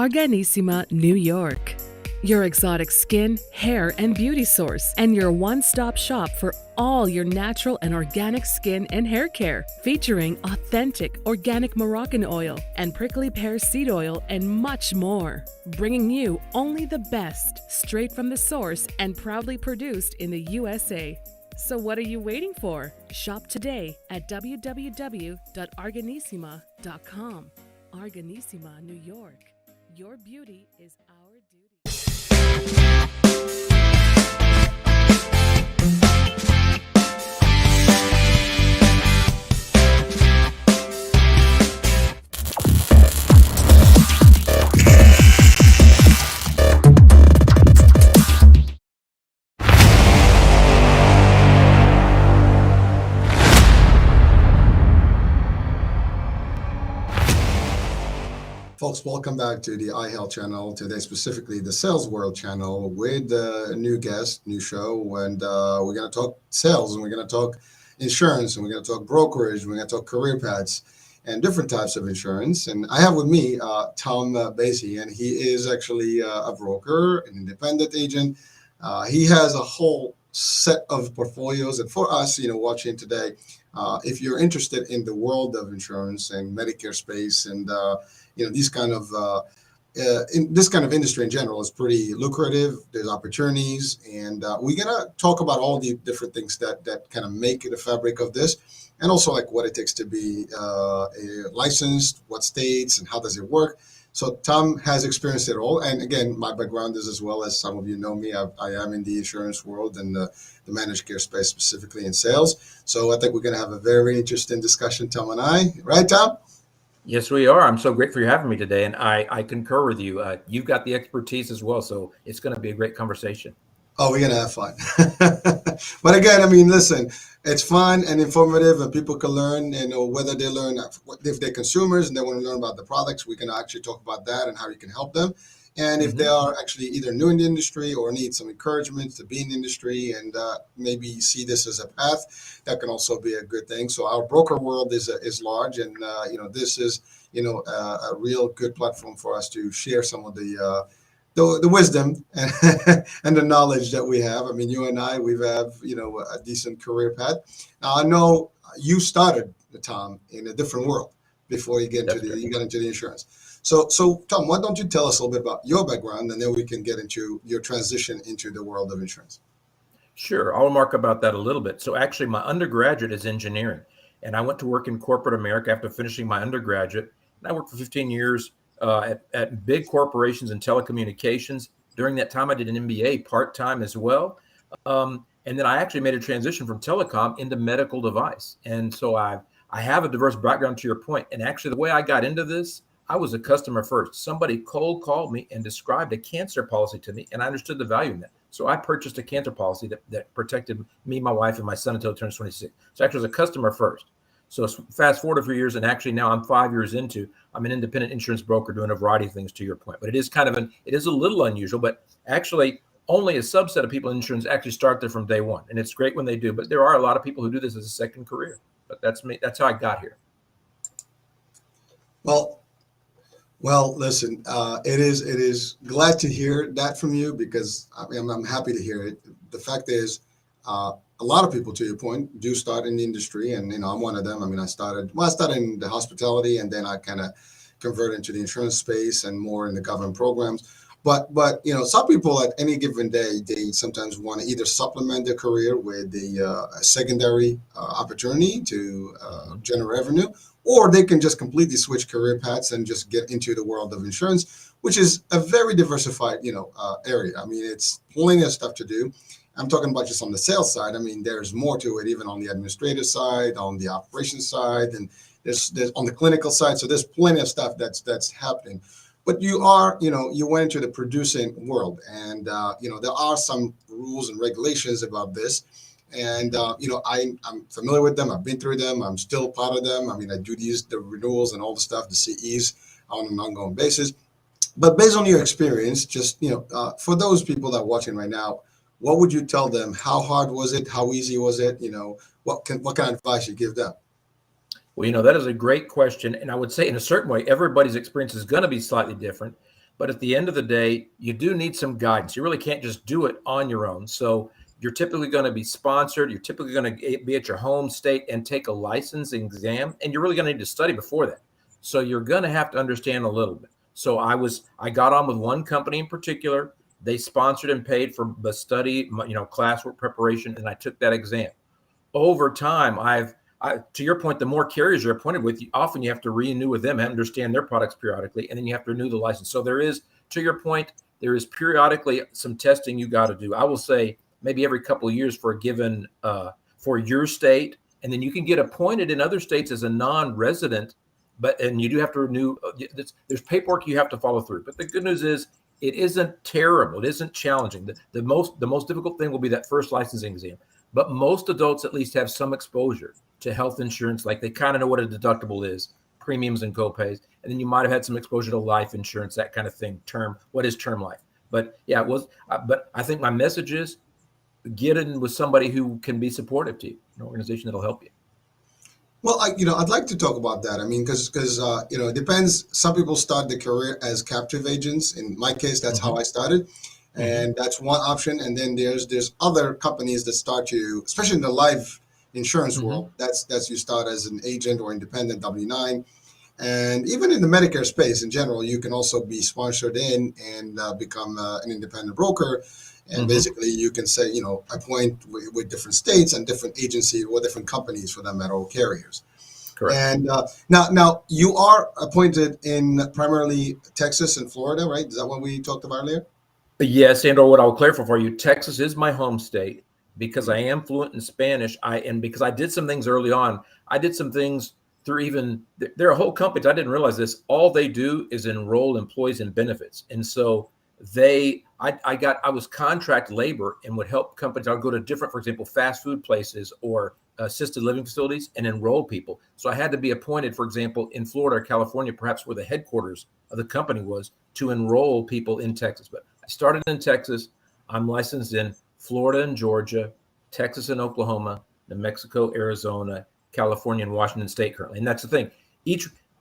Arganissima, New York. Your exotic skin, hair, and beauty source, and your one-stop shop for all your natural and organic skin and hair care, featuring authentic organic Moroccan oil and prickly pear seed oil and much more. Bringing you only the best, straight from the source and proudly produced in the USA. So what are you waiting for? Shop today at www.arganissima.com. Arganissima, New York. Your beauty is our duty. Folks, welcome back to the iHealth channel. Today, specifically the Sales World channel, with a new guest, new show, and we're going to talk sales, and we're going to talk insurance, and we're going to talk brokerage, we're going to talk career paths, and different types of insurance. And I have with me Tom Basey, and he is actually a broker, an independent agent. He has a whole set of portfolios, and for us, watching today, if you're interested in the world of insurance and Medicare space, and these kind of in this kind of industry in general is pretty lucrative. There's opportunities, and we're gonna talk about all the different things that kind of make the fabric of this, and also like what it takes to be licensed, what states, and how does it work. So Tom has experienced it all, and again, my background is, as well as some of you know me, I am in the insurance world and the managed care space, specifically in sales. So I think we're gonna have a very interesting discussion, Tom and I. Right, Tom? Yes, we are. I'm so grateful for having me today, and I concur with you. You've got the expertise as well, so it's going to be a great conversation. Oh, we're gonna have fun. But again, I mean, listen, it's fun and informative, and people can learn. Whether they learn if they're consumers and they want to learn about the products, we can actually talk about that and how you can help them. And if they are actually either new in the industry or need some encouragement to be in the industry and maybe see this as a path, that can also be a good thing. So our broker world is large, and this is a real good platform for us to share some of the wisdom and the knowledge that we have. I mean, you and I, we have a decent career path. Now I know you started, Tom, in a different world before you got into the insurance. So Tom, why don't you tell us a little bit about your background, and then we can get into your transition into the world of insurance. Sure. I'll remark about that a little bit. So actually, my undergraduate is engineering, and I went to work in corporate America after finishing my undergraduate. And I worked for 15 years at big corporations in telecommunications. During that time, I did an MBA part-time as well. And then I actually made a transition from telecom into medical device. And so I have a diverse background, to your point. And actually, the way I got into this, I was a customer first. Somebody cold called me and described a cancer policy to me, and I understood the value in that. So I purchased a cancer policy that protected me, my wife, and my son until he turns 26. So actually, was a customer first. So fast forward a few years, and actually now I'm 5 years into, I'm an independent insurance broker doing a variety of things, to your point. But it is it is a little unusual, but actually only a subset of people in insurance actually start there from day one. And it's great when they do, but there are a lot of people who do this as a second career. But that's me. That's how I got here. Well, listen, it is glad to hear that from you, because I'm happy to hear it. The fact is, a lot of people, to your point, do start in the industry, and I'm one of them. I mean, I started in the hospitality, and then I kind of converted into the insurance space and more in the government programs. But some people at any given day, they sometimes want to either supplement their career with the secondary opportunity to generate revenue, or they can just completely switch career paths and just get into the world of insurance, which is a very diversified area. I mean, it's plenty of stuff to do. I'm talking about just on the sales side. I mean, there's more to it, even on the administrative side, on the operations side, and there's on the clinical side. So there's plenty of stuff that's happening. But you went into the producing world, and there are some rules and regulations about this. And I'm familiar with them. I've been through them. I'm still part of them. I mean, I do the renewals and all the stuff, the CEs, on an ongoing basis. But based on your experience, just for those people that are watching right now, what would you tell them? How hard was it? How easy was it? What kind of advice you give them? Well, that is a great question. And I would say, in a certain way, everybody's experience is going to be slightly different. But at the end of the day, you do need some guidance. You really can't just do it on your own. So you're typically going to be sponsored. You're typically going to be at your home state and take a licensing exam, and you're really going to need to study before that. So you're going to have to understand a little bit. So I got on with one company in particular. They sponsored and paid for the study, classwork preparation, and I took that exam. Over time, to your point, the more carriers you're appointed with, often you have to renew with them and understand their products periodically, and then you have to renew the license. So there is, to your point, there is periodically some testing you got to do. I will say maybe every couple of years for a given, for your state, and then you can get appointed in other states as a non-resident, and you do have to renew. There's paperwork you have to follow through. But the good news is it isn't terrible. It isn't challenging. The most difficult thing will be that first licensing exam. But most adults at least have some exposure to health insurance, like they kind of know what a deductible is, premiums and copays, and then you might have had some exposure to life insurance, that kind of thing. What is term life? But yeah, but I think my message is get in with somebody who can be supportive to you, an organization that'll help you. Well, I'd like to talk about that. I mean, because it depends. Some people start their career as captive agents. In my case, that's how I started, and that's one option. And then there's other companies that start you, especially in the life insurance world. That's you start as an agent or independent W-9, and even in the Medicare space in general, you can also be sponsored in and become an independent broker. And basically, you can say, appoint with different states and different agencies or different companies for that matter, or carriers. Correct. And now you are appointed in primarily Texas and Florida, right? Is that what we talked about earlier? Yes, and or what I'll clarify for you, Texas is my home state because I am fluent in Spanish. And because I did some things early on, I did some things through there are whole companies, I didn't realize this, all they do is enroll employees in benefits. And so I was contract labor and would help companies. I would go to different, for example, fast food places or assisted living facilities and enroll people. So I had to be appointed, for example, in Florida or California, perhaps where the headquarters of the company was, to enroll people in Texas. But I started in Texas. I'm licensed in Florida and Georgia, Texas and Oklahoma, New Mexico, Arizona, California, and Washington State currently. And that's the thing.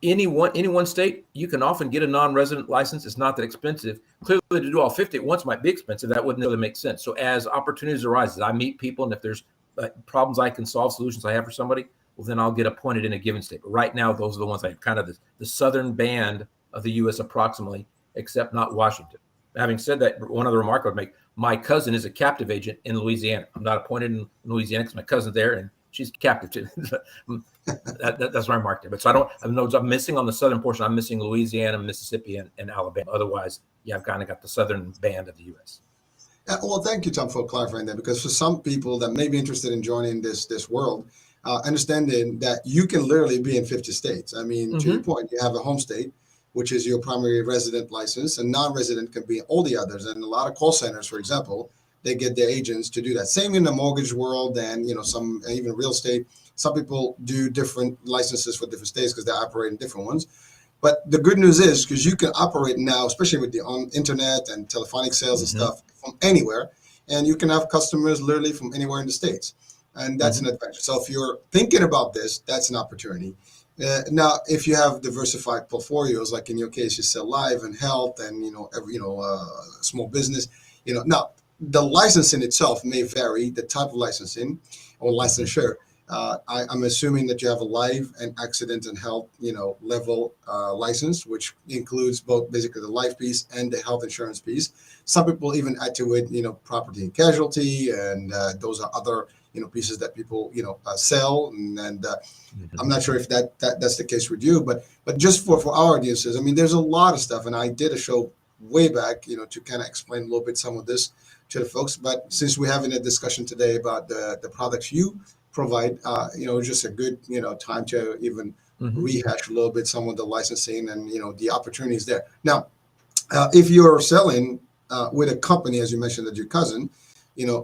Any one state, you can often get a non-resident license. It's not that expensive. Clearly, to do all 50 at once might be expensive. That wouldn't really make sense. So as opportunities arise, I meet people, and if there's problems I can solve, solutions I have for somebody, well, then I'll get appointed in a given state. But right now, those are the ones I have, kind of the southern band of the U.S. approximately, except not Washington. Having said that, one other remark I would make, my cousin is a captive agent in Louisiana. I'm not appointed in Louisiana because my cousin's there, and she's captive too. That's my remark there. But so I'm missing on the southern portion. I'm missing Louisiana, Mississippi, and Alabama. Otherwise, yeah, I've kind of got the southern band of the U.S. Well, thank you, Tom, for clarifying that, because for some people that may be interested in joining this world, understanding that you can literally be in 50 states. I mean, to your point, you have a home state, which is your primary resident license, and non-resident can be all the others. And a lot of call centers, for example, they get their agents to do that. Same in the mortgage world, and some even real estate. Some people do different licenses for different states because they operate in different ones. But the good news is, because you can operate now, especially with the internet and telephonic sales and stuff, from anywhere, and you can have customers literally from anywhere in the States. And that's an advantage. So if you're thinking about this, that's an opportunity. Now, if you have diversified portfolios, like in your case, you sell life and health and small business, now the licensing itself may vary, the type of licensing or licensure. I'm assuming that you have a life and accident and health, level license, which includes both basically the life piece and the health insurance piece. Some people even add to it, property and casualty, and those are other, pieces that people, sell. And I'm not sure if that's the case with you, but just for our audiences, I mean, there's a lot of stuff, and I did a show way back, to kind of explain a little bit some of this to the folks. But since we're having a discussion today about the products you provide, just a good, time to even rehash a little bit some of the licensing and, the opportunities there. Now, if you're selling with a company, as you mentioned, that your cousin,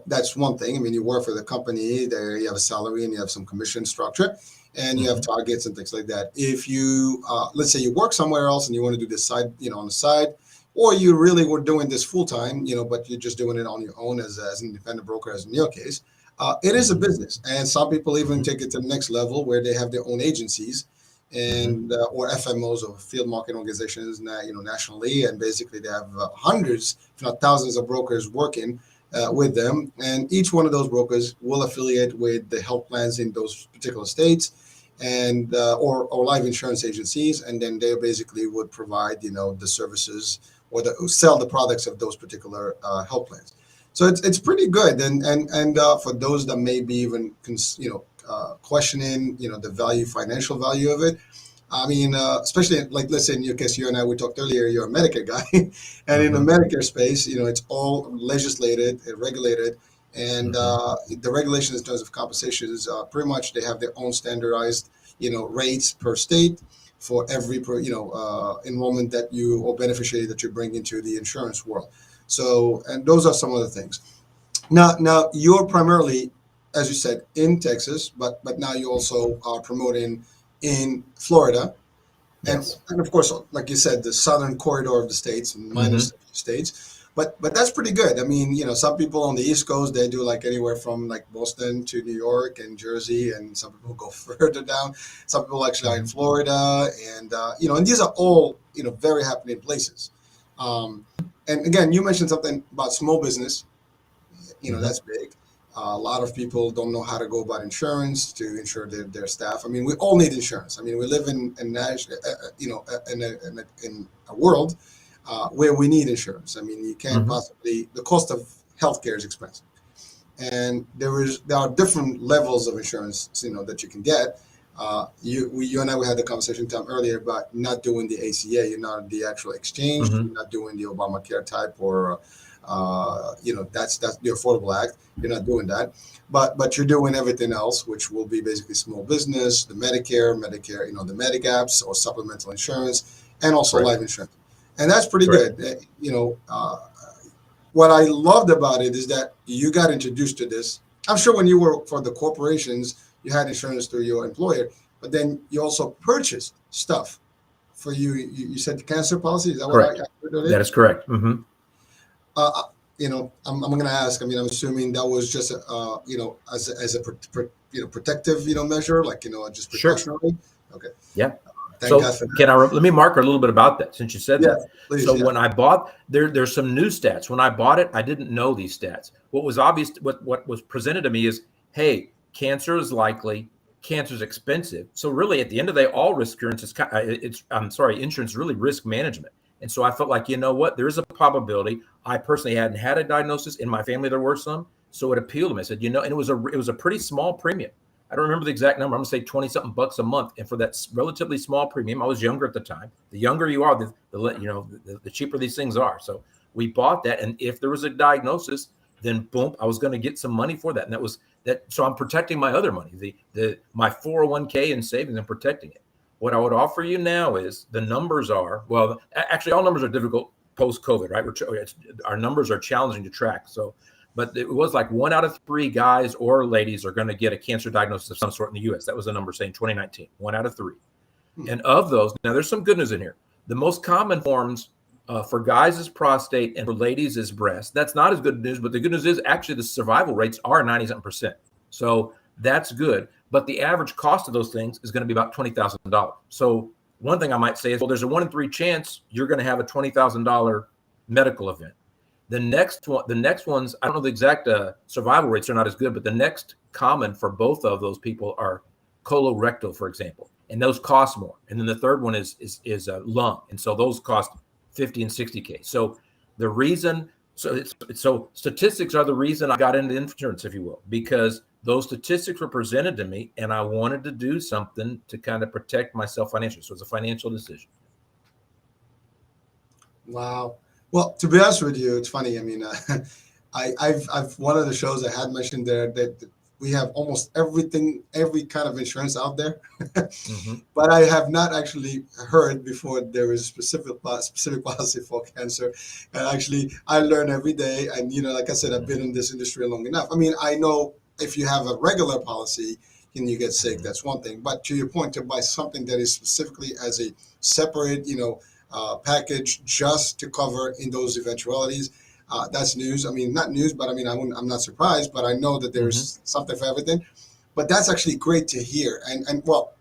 that's one thing. I mean, you work for the company, there you have a salary and you have some commission structure, and you have targets and things like that. If you, let's say you work somewhere else and you want to do this side, on the side, or you really were doing this full time, but you're just doing it on your own as an independent broker, as in your case, it is a business. And some people even take it to the next level where they have their own agencies. and or FMOs, or field marketing organizations, nationally, and basically they have hundreds, if not thousands, of brokers working with them, and each one of those brokers will affiliate with the health plans in those particular states, and or life insurance agencies, and then they basically would provide the services or sell the products of those particular health plans. So it's pretty good, and for those that may be even questioning the financial value of it. I mean, especially like, let's say in your case, you and I, we talked earlier, you're a Medicare guy, and in the Medicare space, it's all legislated, regulated, and the regulations in terms of compensation is pretty much they have their own standardized, rates per state for every enrollment that you or beneficiary that you bring into the insurance world. So, and those are some of the things. Now you're primarily, as you said, in Texas, but now you also are promoting in Florida, Yes. and of course, like you said, the southern corridor of the states, minus a few states. But that's pretty good. I mean, some people on the East Coast, they do like anywhere from like Boston to New York and Jersey, and some people go further down. Some people actually are in Florida, and and these are all very happening places. And again, you mentioned something about small business. That's big. A lot of people don't know how to go about insurance to insure their staff. I mean, we all need insurance. I mean, we live in a world where we need insurance. I mean, you can't possibly. The cost of healthcare is expensive, and there are different levels of insurance that you can get. You and I, we had the conversation time earlier about not doing the ACA. You're not the actual exchange. You're not doing the Obamacare type or. That's the Affordable Act. You're not doing that, but you're doing everything else, which will be basically small business, the Medicare, the Medicaps or supplemental insurance, and also life insurance, and that's pretty good. What I loved about it is that you got introduced to this. I'm sure when you work for the corporations, you had insurance through your employer, but then you also purchased stuff for you. You said the cancer policy. Is that correct? That is correct. I'm going to ask. I mean, I'm assuming that was just, as a protective, measure, like just precautionary. Okay. Yeah. Thank So God for that. let me mark a little bit about that since you said that. Please, so when I bought, there's some new stats. When I bought it, I didn't know these stats. What was obvious, what was presented to me is, hey, cancer is likely, cancer is expensive. So really, at the end of the day, all risk insurance insurance really risk management. And so I felt like, you know what, there is a probability. I personally hadn't had a diagnosis. In my family, there were some. So it appealed to me. I said, and it was a pretty small premium. I don't remember the exact number. I'm going to say 20 something bucks a month. And for that relatively small premium, I was younger at the time. The younger you are, the cheaper these things are. So we bought that. And if there was a diagnosis, then boom, I was going to get some money for that. And that was that. So I'm protecting my other money, my 401k and savings, and protecting it. What I would offer you now is the numbers are, well, actually all numbers are difficult post-COVID, right? Our numbers are challenging to track. So, but it was like 1 out of 3 guys or ladies are going to get a cancer diagnosis of some sort in the U.S. That was the number saying 2019, 1 out of 3. And of those, now there's some good news in here. The most common forms for guys is prostate and for ladies is breast. That's not as good news, but the good news is actually the survival rates are 90-something%. So that's good. But the average cost of those things is going to be about $20,000. So one thing I might say is, well, there's a 1 in 3 chance you're going to have a $20,000 medical event. The next ones, I don't know the exact survival rates are not as good, but the next common for both of those people are colorectal, for example, and those cost more. And then the third one is lung, and so those cost $50,000 and $60,000. So the reason, so statistics are the reason I got into insurance, if you will, because those statistics were presented to me, and I wanted to do something to kind of protect myself financially. So it's a financial decision. Wow. Well, to be honest with you, it's funny. I mean, I've one of the shows I had mentioned there that we have almost everything, every kind of insurance out there, but I have not actually heard before there is specific policy for cancer. And actually, I learn every day. And like I said, I've been in this industry long enough. I mean, I know if you have a regular policy and you get sick, that's one thing. But to your point, to buy something that is specifically as a separate, package just to cover in those eventualities, that's news. I mean, not news, but I mean, I'm not surprised, but I know that there's something for everything. But that's actually great to hear. And well,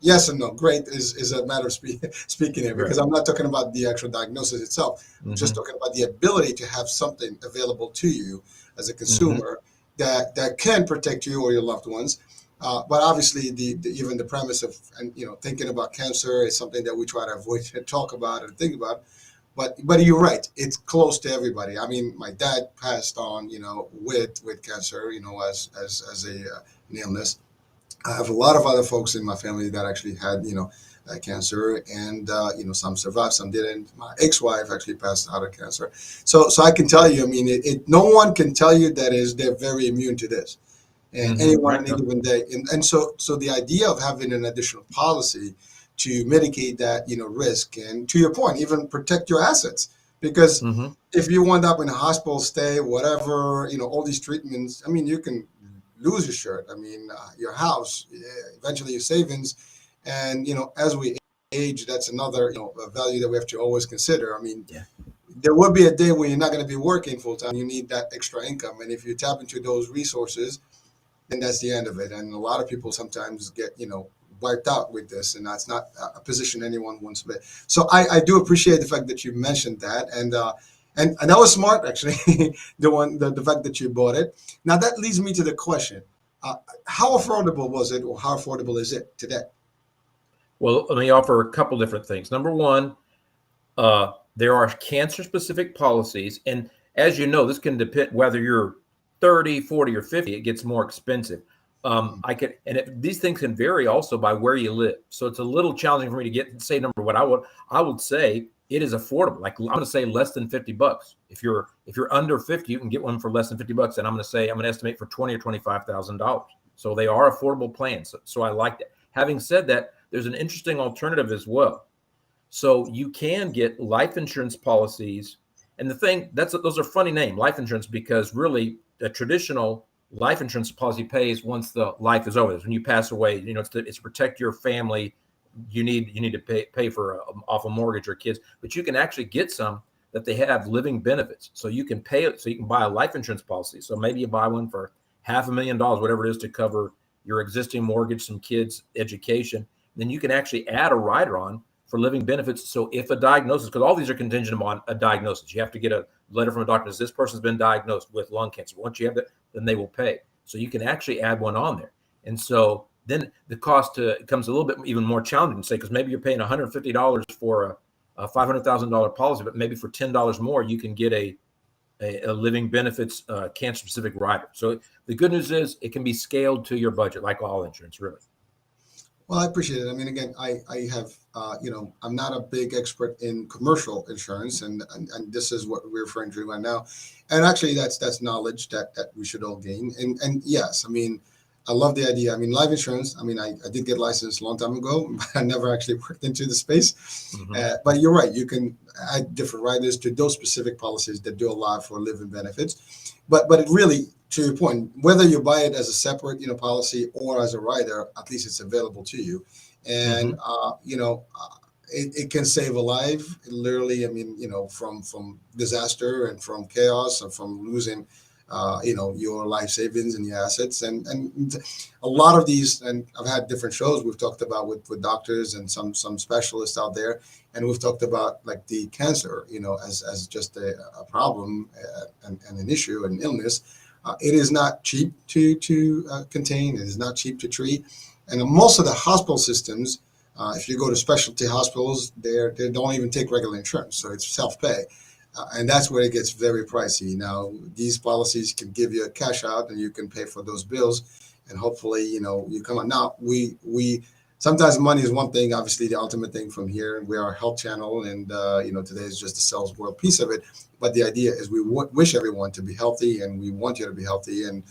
yes and no. Great is a matter of speaking here, Right. because I'm not talking about the actual diagnosis itself. I'm just Hmm. talking about the ability to have something available to you as a Hmm. consumer that can protect you or your loved ones. But obviously, even the premise of, and thinking about cancer is something that we try to avoid and talk about and think about. But you're right, it's close to everybody. I mean, my dad passed on, with cancer, as an illness. I have a lot of other folks in my family that actually had, cancer, and some survived, some didn't. My ex-wife actually passed out of cancer, so I can tell you. I mean, no one can tell you that is they're very immune to this, and Hmm. anyone on Right. any No. given day. And so the idea of having an additional policy to mitigate that, risk, and to your point, even protect your assets, because Hmm. if you wind up in a hospital stay, whatever, all these treatments, I mean, you can lose your shirt. I mean, your house, eventually your savings, and as we age, that's another a value that we have to always consider. I mean, Yeah. there will be a day when you're not going to be working full time. You need that extra income, and if you tap into those resources, then that's the end of it. And a lot of people sometimes get wiped out with this, and that's not a position anyone wants to be. So I do appreciate the fact that you mentioned that, and that was smart, actually. The fact that you bought it. Now that leads me to the question: uh, how affordable was it, or how affordable is it today? Well, let me offer a couple different things. Number one, there are cancer specific policies. And as you know, this can depend whether you're 30, 40, or 50, it gets more expensive. These things can vary also by where you live. So it's a little challenging for me to say number what I would say it is affordable. Like I'm going to say less than $50. If you're under 50, you can get one for less than $50. And I'm going to estimate for 20 or $25,000. So they are affordable plans. So I like that. Having said that, there's an interesting alternative as well. So you can get life insurance policies. And the thing those are funny name, life insurance, because really a traditional life insurance policy pays once the life is over. When you pass away, it's to protect your family. You need to pay for off a mortgage or kids, but you can actually get some that they have living benefits. So you can pay it. So you can buy a life insurance policy. So maybe you buy one for $500,000, whatever it is, to cover your existing mortgage, some kids' education. Then you can actually add a rider on for living benefits. So if a diagnosis, because all these are contingent upon a diagnosis, you have to get a letter from a doctor that says this person's been diagnosed with lung cancer. Once you have that, then they will pay. So you can actually add one on there. And so then the cost comes a little bit even more challenging, say, because maybe you're paying $150 for a $500,000 policy, but maybe for $10 more, you can get a living benefits cancer specific rider. So the good news is it can be scaled to your budget, like all insurance, really. Well, I appreciate it. I mean, again, I have, I'm not a big expert in commercial insurance, and this is what we're referring to right now. And actually, that's knowledge that we should all gain. And yes, I mean, I love the idea. I mean, life insurance. I mean, I did get licensed a long time ago, but I never actually worked into the space. Hmm. But you're right. You can add different riders to those specific policies that do allow for living benefits. But it really, to your point, whether you buy it as a separate, policy, or as a rider, at least it's available to you, and Hmm. it can save a life. Literally, I mean, from disaster and from chaos and from losing, your life savings and your assets, and a lot of these. And I've had different shows we've talked about with doctors and some specialists out there, and we've talked about like the cancer, as just a problem, and an issue, an illness. It is not cheap to contain. It is not cheap to treat, and most of the hospital systems, if you go to specialty hospitals, they don't even take regular insurance, so it's self pay, and that's where it gets very pricey. Now, these policies can give you a cash out, and you can pay for those bills, and hopefully, you come on. Now, we sometimes money is one thing. Obviously, the ultimate thing from here, we are a health channel, and today is just the sales world piece of it. But the idea is we wish everyone to be healthy, and we want you to be healthy. And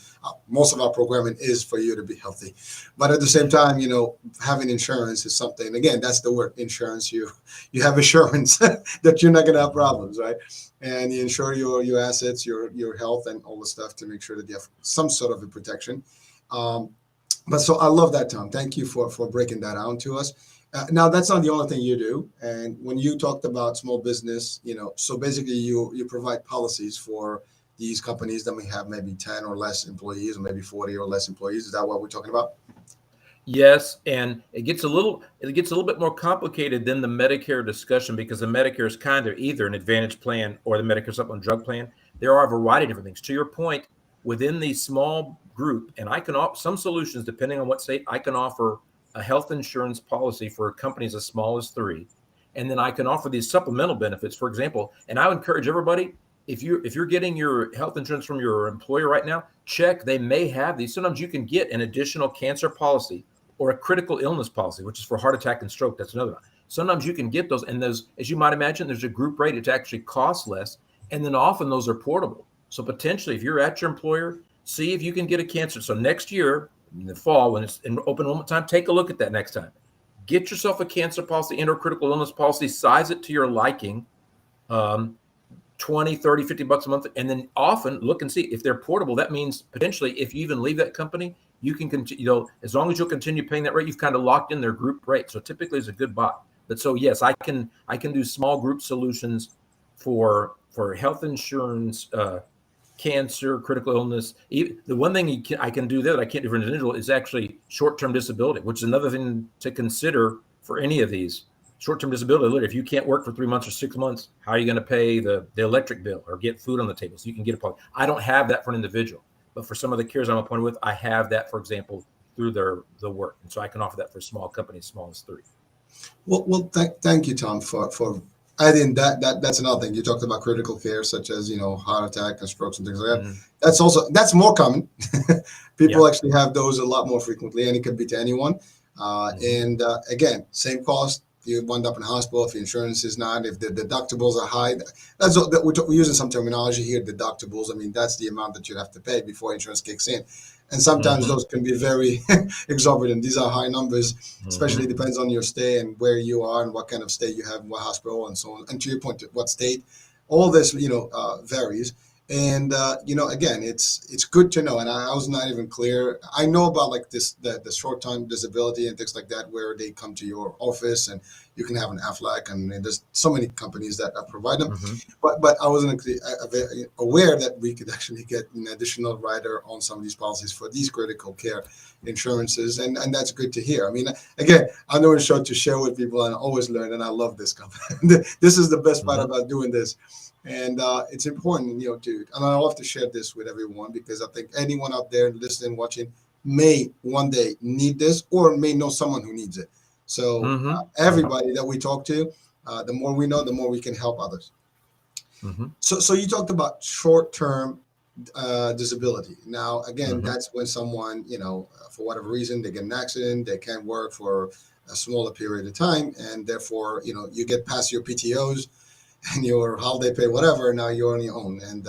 most of our programming is for you to be healthy. But at the same time, having insurance is something. Again, that's the word insurance. You have assurance that you're not going to have problems, right? And you insure your assets, your health, and all the stuff to make sure that you have some sort of a protection. Um, but so I love that, Tom. Thank you for breaking that down to us. Now that's not the only thing you do. And when you talked about small business, so basically you provide policies for these companies that may have maybe 10 or less employees, or maybe 40 or less employees. Is that what we're talking about? Yes, and it gets a little bit more complicated than the Medicare discussion because the Medicare is kind of either an Advantage plan or the Medicare supplement drug plan. There are a variety of different things. To your point, within the small group, and I can offer some solutions depending on what state. I can offer a health insurance policy for companies as small as three, and then I can offer these supplemental benefits. For example, and I would encourage everybody, if you're getting your health insurance from your employer right now, check. They may have these. Sometimes you can get an additional cancer policy or a critical illness policy, which is for heart attack and stroke. That's another one. Sometimes you can get those, and those, as you might imagine, there's a group rate. It actually costs less, and then often those are portable. So potentially, if you're at your employer, see if you can get a cancer. So next year, in the fall, when it's in open enrollment time, take a look at that next time. Get yourself a cancer policy and or critical illness policy. Size it to your liking. Um, 20, 30, $50 a month. And then often look and see if they're portable. That means potentially if you even leave that company, you can continue, as long as you'll continue paying that rate, you've kind of locked in their group rate. So typically it's a good buy. But so yes, I can do small group solutions for health insurance, cancer, critical illness. Even, the one thing I can do that I can't do for an individual is actually short-term disability, which is another thing to consider for any of these. Short-term disability, literally, if you can't work for 3 months or 6 months, how are you going to pay the electric bill or get food on the table? So you can get a policy. I don't have that for an individual, but for some of the carriers I'm appointed with, I have that, for example, through the work. And so I can offer that for small companies, small as three. Well, thank you, Tom, for adding that's another thing. You talked about critical care, such as heart attack and strokes and things like that. Mm-hmm. That's more common. People Yeah. actually have those a lot more frequently, and it could be to anyone. Mm-hmm. And again, same cost. You wind up in the hospital if your insurance is not, if the deductibles are high. We're using some terminology here. Deductibles. I mean, that's the amount that you have to pay before insurance kicks in, and sometimes Mm-hmm. those can be very exorbitant. These are high numbers, especially Mm-hmm. depends on your stay and where you are and what kind of stay you have, what hospital, and so on. And to your point, what state, all this varies. And again, it's good to know. And I was not even clear. I know about like this the short time disability and things like that, where they come to your office and you can have an AFLAC, and there's so many companies that provide them. Mm-hmm. But I wasn't aware that we could actually get an additional rider on some of these policies for these critical care insurances, and that's good to hear. I mean, again, I'm doing a show to share with people and always learn, and I love this company. This is the best part Mm-hmm. about doing this. And it's important, and I love to share this with everyone because I think anyone out there listening, watching, may one day need this or may know someone who needs it. So Mm-hmm. everybody that we talk to, the more we know, the more we can help others. Mm-hmm. So you talked about short-term disability. Now, again, Mm-hmm. that's when someone, for whatever reason, they get an accident, they can't work for a smaller period of time, and therefore, you get past your PTOs and your holiday pay, whatever. Now you're on your own, and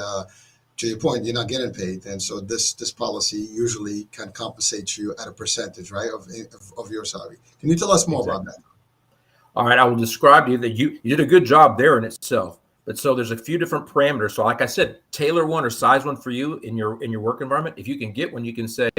to your point, you're not getting paid, and so this policy usually can compensate you at a percentage, right, of your salary. Can you tell us more about Exactly. that? All right, I will describe to you that you did a good job there in itself. But so there's a few different parameters. So like I said, tailor one or size one for you in your work environment. If you can get one, you can say,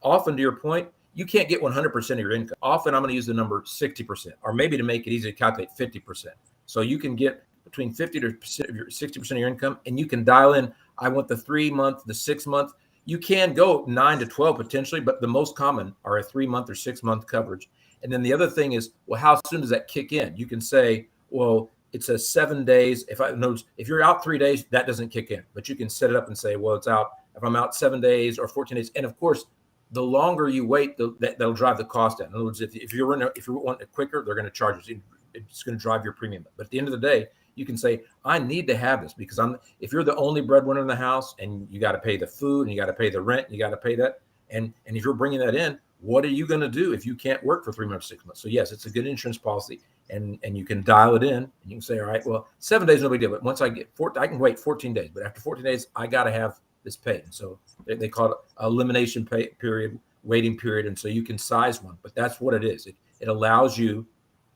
often to your point, you can't get 100% of your income. Often I'm going to use the number 60%, or maybe to make it easy to calculate 50%. So you can get between 50% of your 60% of your income, and you can dial in, I want the 3 month, the 6 month. You can go 9 to 12 potentially, but the most common are a 3 month or 6 month coverage. And then the other thing is, well, how soon does that kick in? You can say, well, it says 7 days. If you're out 3 days, that doesn't kick in, but you can set it up and say, well, it's out if I'm out 7 days or 14 days. And of course, the longer you wait, that'll drive the cost down. In other words, if you want it quicker, they're going to charge you. It's going to drive your premium. But at the end of the day, you can say, I need to have this because if you're the only breadwinner in the house and you got to pay the food and you got to pay the rent, you got to pay that. And if you're bringing that in, what are you going to do if you can't work for 3 months, 6 months? So yes, it's a good insurance policy, and you can dial it in, and you can say, all right, well, 7 days, no big deal. But once I can wait 14 days, but after 14 days, I got to have this paid. And so they call it elimination pay period, waiting period. And so you can size one, but that's what it is. It allows you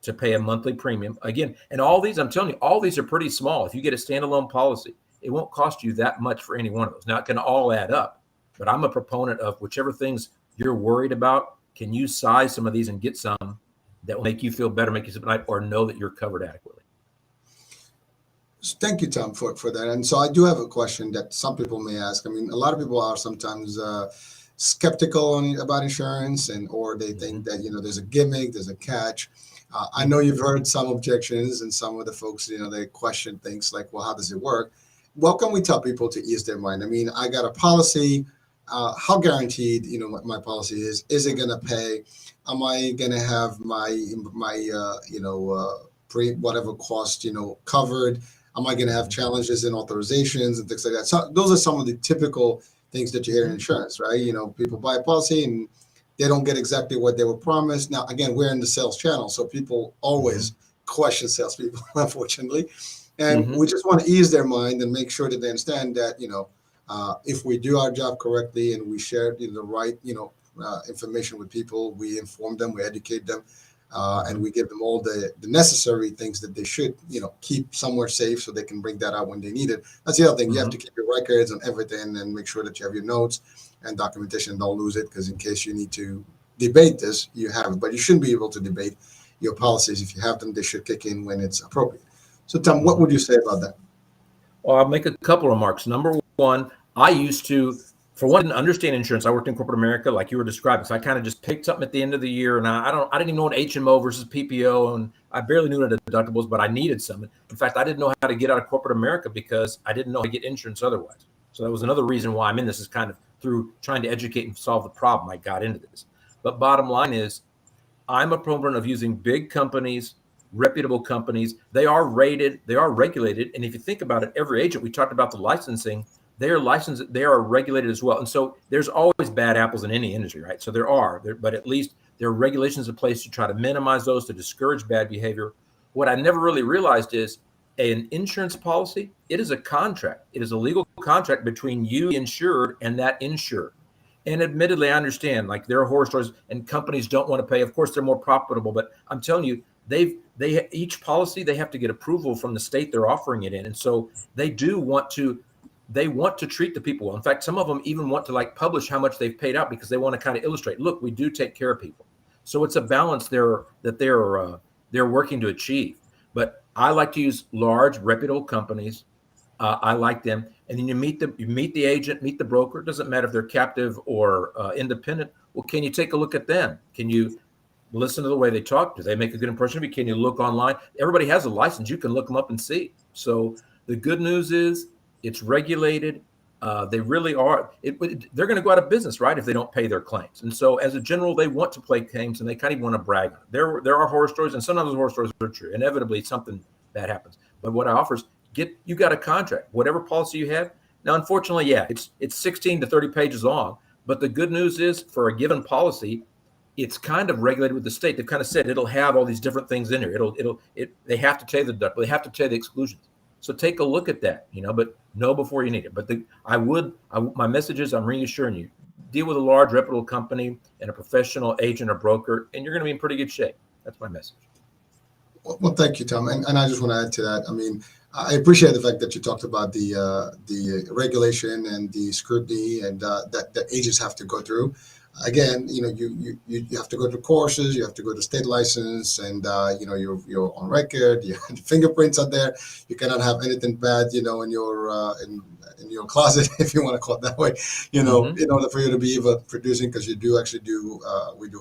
to pay a monthly premium again. And all these, I'm telling you, all these are pretty small. If you get a standalone policy, it won't cost you that much for any one of those. Now it can all add up, but I'm a proponent of whichever things you're worried about, can you size some of these and get some that will make you feel better, make you sleep at night, or know that you're covered adequately? Thank you, Tom, for that. And so I do have a question that some people may ask. I mean, a lot of people are sometimes skeptical about insurance, and or they think that there's a gimmick, there's a catch. I know you've heard some objections, and some of the folks they question things like, well, how does it work? What can we tell people to ease their mind? I mean, I got a policy. How guaranteed my policy is? Is it going to pay? Am I going to have my pre whatever cost covered? Am I going to have challenges in authorizations and things like that? So those are some of the typical things that you hear in insurance, right? People buy a policy and they don't get exactly what they were promised. Now, again, we're in the sales channel, so people always question salespeople, unfortunately. And we just want to ease their mind and make sure that they understand that, if we do our job correctly and we share the right, information with people, we inform them, we educate them, and we give them all the necessary things that they should, keep somewhere safe so they can bring that out when they need it. That's the other thing. You have to keep your records on everything and make sure that you have your notes and documentation. Don't lose it, because in case you need to debate this, you have it. But you shouldn't be able to debate your policies. If you have them, they should kick in when it's appropriate. So, Tom, what would you say about that? Well, I'll make a couple remarks. Number one, I used to, for one, didn't understand insurance. I worked in corporate America, like you were describing. So I kind of just picked something at the end of the year, and I didn't even know what HMO versus PPO, and I barely knew what deductibles, but I needed some. In fact, I didn't know how to get out of corporate America because I didn't know how to get insurance otherwise. So that was another reason why I'm in this, is kind of through trying to educate and solve the problem. I got into this. But bottom line is, I'm a proponent of using big companies, reputable companies. They are rated, they are regulated. And if you think about it, every agent, we talked about the licensing, they are licensed, they are regulated as well. And so there's always bad apples in any industry, right? So but at least there are regulations in place to try to minimize those, to discourage bad behavior. What I never really realized is an insurance policy, it is a contract. It is a legal contract between you, the insured, and that insured. And admittedly, I understand, like, there are horror stories and companies don't want to pay. Of course, they're more profitable, but I'm telling you, each policy, they have to get approval from the state they're offering it in. And so they want to treat the people well. In fact, some of them even want to publish how much they've paid out, because they want to kind of illustrate, look, we do take care of people. So it's a balance they're working to achieve. But I like to use large, reputable companies. I like them. And then you meet the agent, meet the broker. It doesn't matter if they're captive or independent. Well, can you take a look at them? Can you listen to the way they talk? Do they make a good impression of you? Can you look online? Everybody has a license. You can look them up and see. So the good news is it's regulated. They really are. They're going to go out of business, right, if they don't pay their claims. And so as a general, they want to play claims, and they kind of want to brag on it. There are horror stories, and sometimes those horror stories are true. Inevitably, something bad happens. But what I offer is, you got a contract, whatever policy you have. Now, unfortunately, yeah, it's 16 to 30 pages long. But the good news is, for a given policy, it's kind of regulated with the state. They've kind of said it'll have all these different things in there. They have to tell you the deductible, they have to tell you the exclusions. So take a look at that, but know before you need it. But my message is, I'm reassuring you, deal with a large, reputable company and a professional agent or broker, and you're going to be in pretty good shape. That's my message. Well, thank you, Tom. And I just want to add to that. I mean, I appreciate the fact that you talked about the regulation and the scrutiny and that agents have to go through. Again, you have to go to courses, you have to go to state license, and you're on record. Your fingerprints are there. You cannot have anything bad, in your closet, if you want to call it that way. In order for you to be even producing, because we do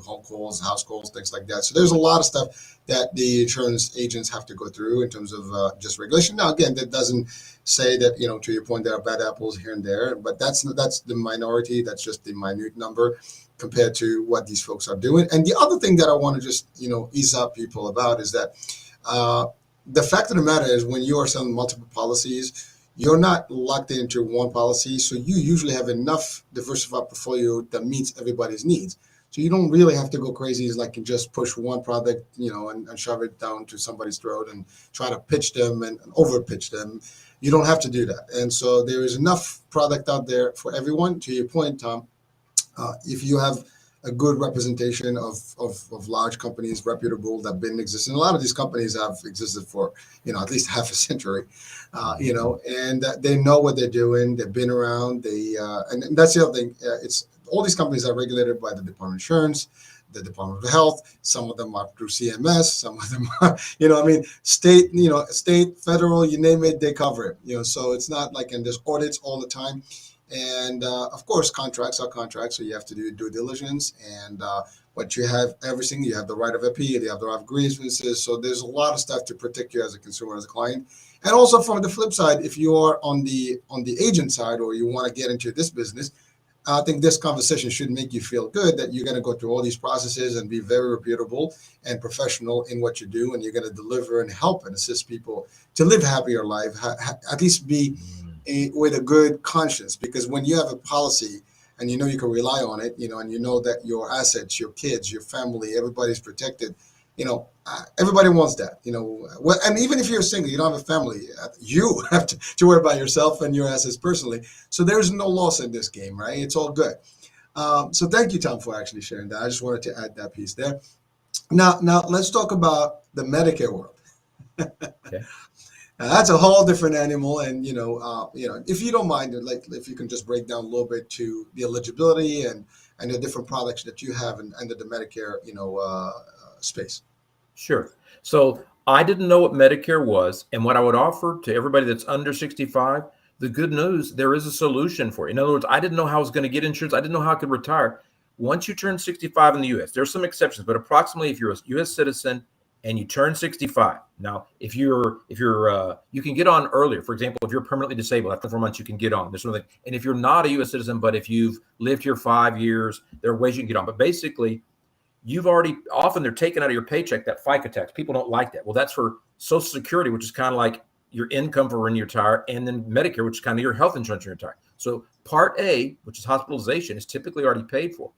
home calls, house calls, things like that. So there's a lot of stuff that the insurance agents have to go through in terms of just regulation. Now, again, that doesn't say that, to your point, there are bad apples here and there, but that's the minority. That's just the minute number compared to what these folks are doing. And the other thing that I want to just, ease up people about is that the fact of the matter is, when you are selling multiple policies, you're not locked into one policy. So you usually have enough diversified portfolio that meets everybody's needs. So you don't really have to go crazy, and just push one product, and shove it down to somebody's throat and try to pitch them and over pitch them. You don't have to do that. And so there is enough product out there for everyone. To your point, Tom, if you have a good representation of large companies, reputable, that have been existing. A lot of these companies have existed for, at least half a century, and they know what they're doing. They've been around. And that's the other thing. It's all these companies are regulated by the Department of Insurance, the Department of Health. Some of them are through CMS. Some of them are, state, federal, you name it, they cover it. So it's not like, and there's audits all the time. And of course, contracts are contracts, so you have to do due diligence. And but you have everything. You have the right of appeal. You have the right of grievances. So there's a lot of stuff to protect you as a consumer, as a client. And also from the flip side, if you are on the agent side or you want to get into this business, I think this conversation should make you feel good that you're going to go through all these processes and be very reputable and professional in what you do, and you're going to deliver and help and assist people to live a happier life, at least be with a good conscience. Because when you have a policy and you know you can rely on it, and you know that your assets, your kids, your family, everybody's protected, everybody wants that, well, and even if you're single, you don't have a family, you have to worry about yourself and your assets personally. So there's no loss in this game, right? It's all good. So thank you, Tom, for actually sharing that. I just wanted to add that piece there. Now let's talk about the Medicare world. Okay. Now, that's a whole different animal, and if you don't mind, like if you can just break down a little bit to the eligibility and the different products that you have under the Medicare, space. Sure. So I didn't know what Medicare was, and what I would offer to everybody that's under 65, the good news, there is a solution for it. In other words, I didn't know how I was going to get insurance. I didn't know how I could retire. Once you turn 65 in the U.S., there's some exceptions, but approximately if you're a U.S. citizen and you turn 65, now if you're you can get on earlier. For example, if you're permanently disabled, after 4 months you can get on. There's something, and if you're not a U.S. citizen, but if you've lived here 5 years, there are ways you can get on. But basically, often they're taken out of your paycheck, that FICA tax. People don't like that. Well, that's for Social Security, which is kind of like your income for when you retire, and then Medicare, which is kind of your health insurance when you retire. So Part A, which is hospitalization, is typically already paid for.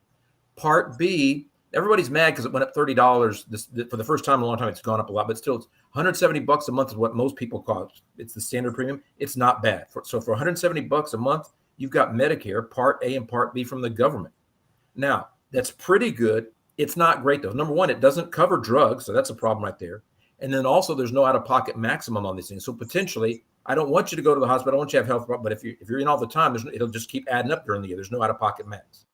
Part B, everybody's mad because it went up $30 for the first time in a long time. It's gone up a lot, but still, it's $170 a month is what most people cost. It's the standard premium. It's not bad. So for $170 a month, you've got Medicare Part A and Part B from the government. Now, that's pretty good. It's not great though. Number one, it doesn't cover drugs, so that's a problem right there. And then also, there's no out-of-pocket maximum on these things. So potentially, I don't want you to go to the hospital. I don't want you to have health problems. But if you're in all the time, it'll just keep adding up during the year. There's no out-of-pocket max.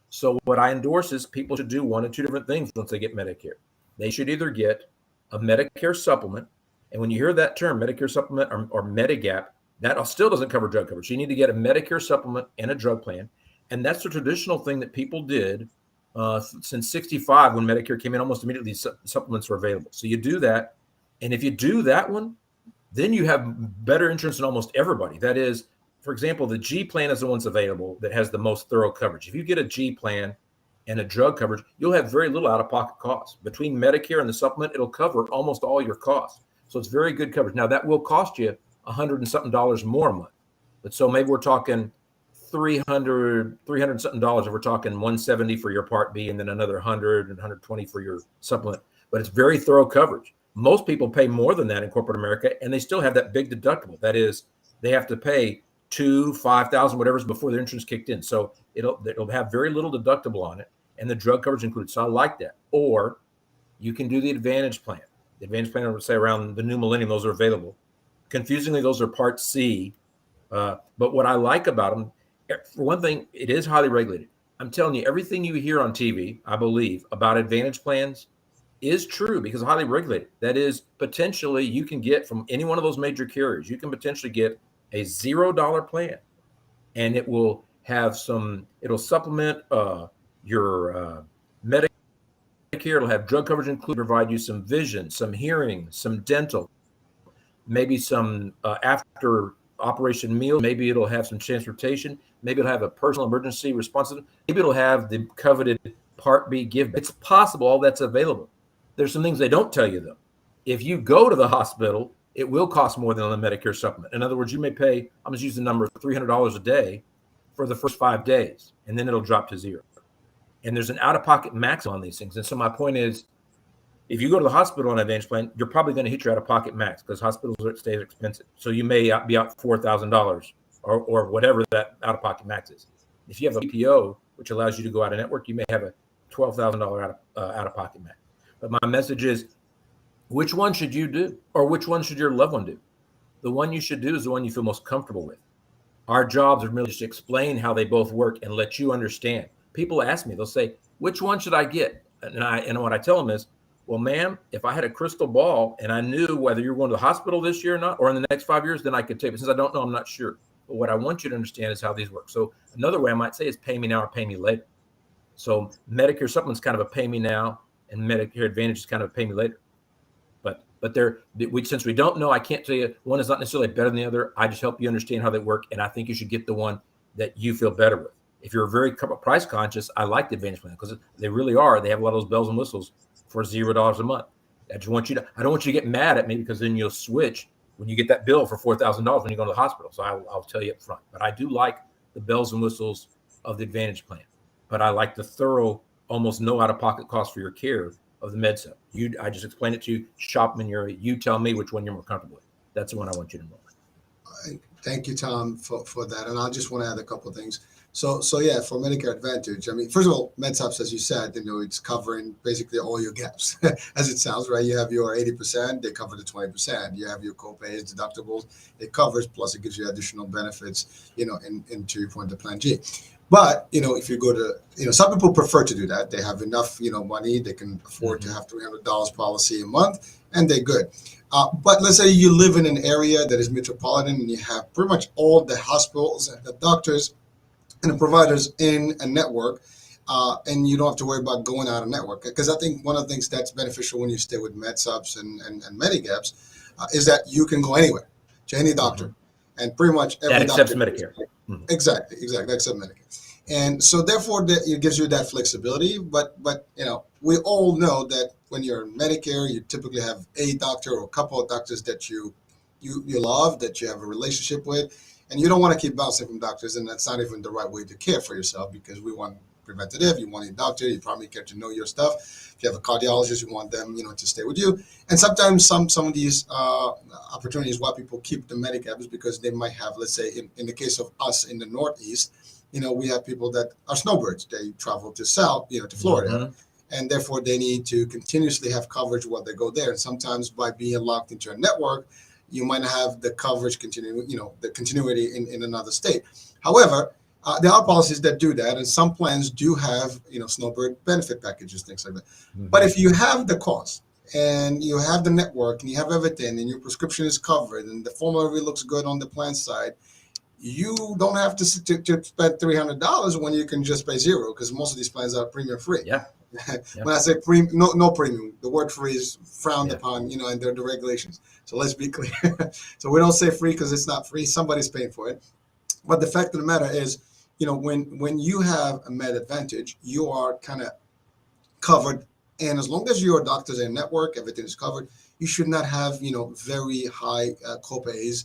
So what I endorse is people should do one of two different things once they get Medicare. They should either get a Medicare supplement, and when you hear that term, Medicare supplement or Medigap, that still doesn't cover drug coverage. You need to get a Medicare supplement and a drug plan, and that's the traditional thing that people did since 65 when Medicare came in. Almost immediately, supplements were available. So you do that, and if you do that one, then you have better insurance than almost everybody. That is, for example, the G plan is the one that's available that has the most thorough coverage. If you get a G plan and a drug coverage, you'll have very little out-of-pocket costs. Between Medicare and the supplement, it'll cover almost all your costs. So it's very good coverage. Now, that will cost you $100 and something more a month. But so maybe we're talking $300 and something if we're talking $170 for your Part B and then another $100 and $120 for your supplement. But it's very thorough coverage. Most people pay more than that in corporate America, and they still have that big deductible. That is, they have to pay $2,000, $5,000, whatever's before their insurance kicked in. So it'll have very little deductible on it, and the drug coverage included. So I like that. Or you can do the Advantage plan. The Advantage plan, I would say around the new millennium, those are available. Confusingly, those are Part C. But what I like about them, for one thing, it is highly regulated. I'm telling you, everything you hear on TV, I believe, about Advantage plans is true because it's highly regulated. That is, potentially you can get from any one of those major carriers, you can potentially get a $0 plan, and it will have it'll supplement your Medicare. It'll have drug coverage included, provide you some vision, some hearing, some dental, maybe some after operation meals. Maybe it'll have some transportation. Maybe it'll have a personal emergency response. Maybe it'll have the coveted Part B give. It's possible all that's available. There's some things they don't tell you though. If you go to the hospital, it will cost more than a Medicare supplement. In other words, you may pay, I'm just using the number, $300 a day for the first 5 days, and then it'll drop to zero. And there's an out-of-pocket max on these things. And so my point is, if you go to the hospital on an Advantage plan, you're probably going to hit your out-of-pocket max because hospitals stay expensive. So you may be out $4,000 or whatever that out-of-pocket max is. If you have a PPO, which allows you to go out of network, you may have a $12,000 out-of-pocket max. But my message is, which one should you do? Or which one should your loved one do? The one you should do is the one you feel most comfortable with. Our jobs are merely just to explain how they both work and let you understand. People ask me, they'll say, which one should I get? And what I tell them is, well, ma'am, if I had a crystal ball and I knew whether you're going to the hospital this year or not, or in the next 5 years, then I could tell you. But since I don't know, I'm not sure. But what I want you to understand is how these work. So another way I might say is pay me now or pay me later. So Medicare supplement's kind of a pay me now, and Medicare Advantage is kind of a pay me later. But since we don't know, I can't tell you one is not necessarily better than the other. I just help you understand how they work, and I think you should get the one that you feel better with. If you're very price conscious, I like the Advantage plan because they really are. They have a lot of those bells and whistles for $0 a month. I don't want you to get mad at me because then you'll switch when you get that bill for $4,000 when you go to the hospital. So I'll tell you up front. But I do like the bells and whistles of the Advantage plan. But I like the thorough, almost no out-of-pocket cost for your care of the MedSup. I just explained it to you. Shop them in your. You tell me which one you're more comfortable with. That's the one I want you to know. Thank you, Tom, for that. And I just want to add a couple of things. So yeah, for Medicare Advantage, I mean, first of all, MedSups, as you said, it's covering basically all your gaps, as it sounds, right? You have your 80%, they cover the 20%. You have your copays, deductibles, it covers, plus it gives you additional benefits, into your point of Plan G. But, if you go to, some people prefer to do that. They have enough, money. They can afford to have $300 policy a month, and they're good. But let's say you live in an area that is metropolitan and you have pretty much all the hospitals and the doctors and the providers in a network, and you don't have to worry about going out of network. Because I think one of the things that's beneficial when you stay with MedSups and Medicaps is that you can go anywhere to any doctor. And pretty much every that accepts doctor, Medicare. Exactly, except Medicare. And so therefore it gives you that flexibility. But we all know that when you're in Medicare, you typically have a doctor or a couple of doctors that you love, that you have a relationship with, and you don't want to keep bouncing from doctors. And that's not even the right way to care for yourself, because we want preventative. You want a doctor, you probably care to know your stuff. If you have a cardiologist, you want them, to stay with you. And sometimes some of these opportunities why people keep the Medicare is because they might have, let's say, in the case of us in the Northeast, we have people that are snowbirds. They travel to South, to Florida, and therefore they need to continuously have coverage while they go there. And sometimes by being locked into a network, you might have the coverage continue, the continuity in another state. However, there are policies that do that, and some plans do have, snowbird benefit packages, things like that. But if you have the cost and you have the network and you have everything and your prescription is covered and the formulary looks good on the plan side, you don't have to spend $300 when you can just pay $0, because most of these plans are premium free. Yeah. When I say no premium, the word free is frowned upon, and they're the regulations. So let's be clear. So we don't say free because it's not free. Somebody's paying for it. But the fact of the matter is, when you have a Med Advantage, you are kind of covered. And as long as your doctors and network, everything is covered, you should not have, very high copays.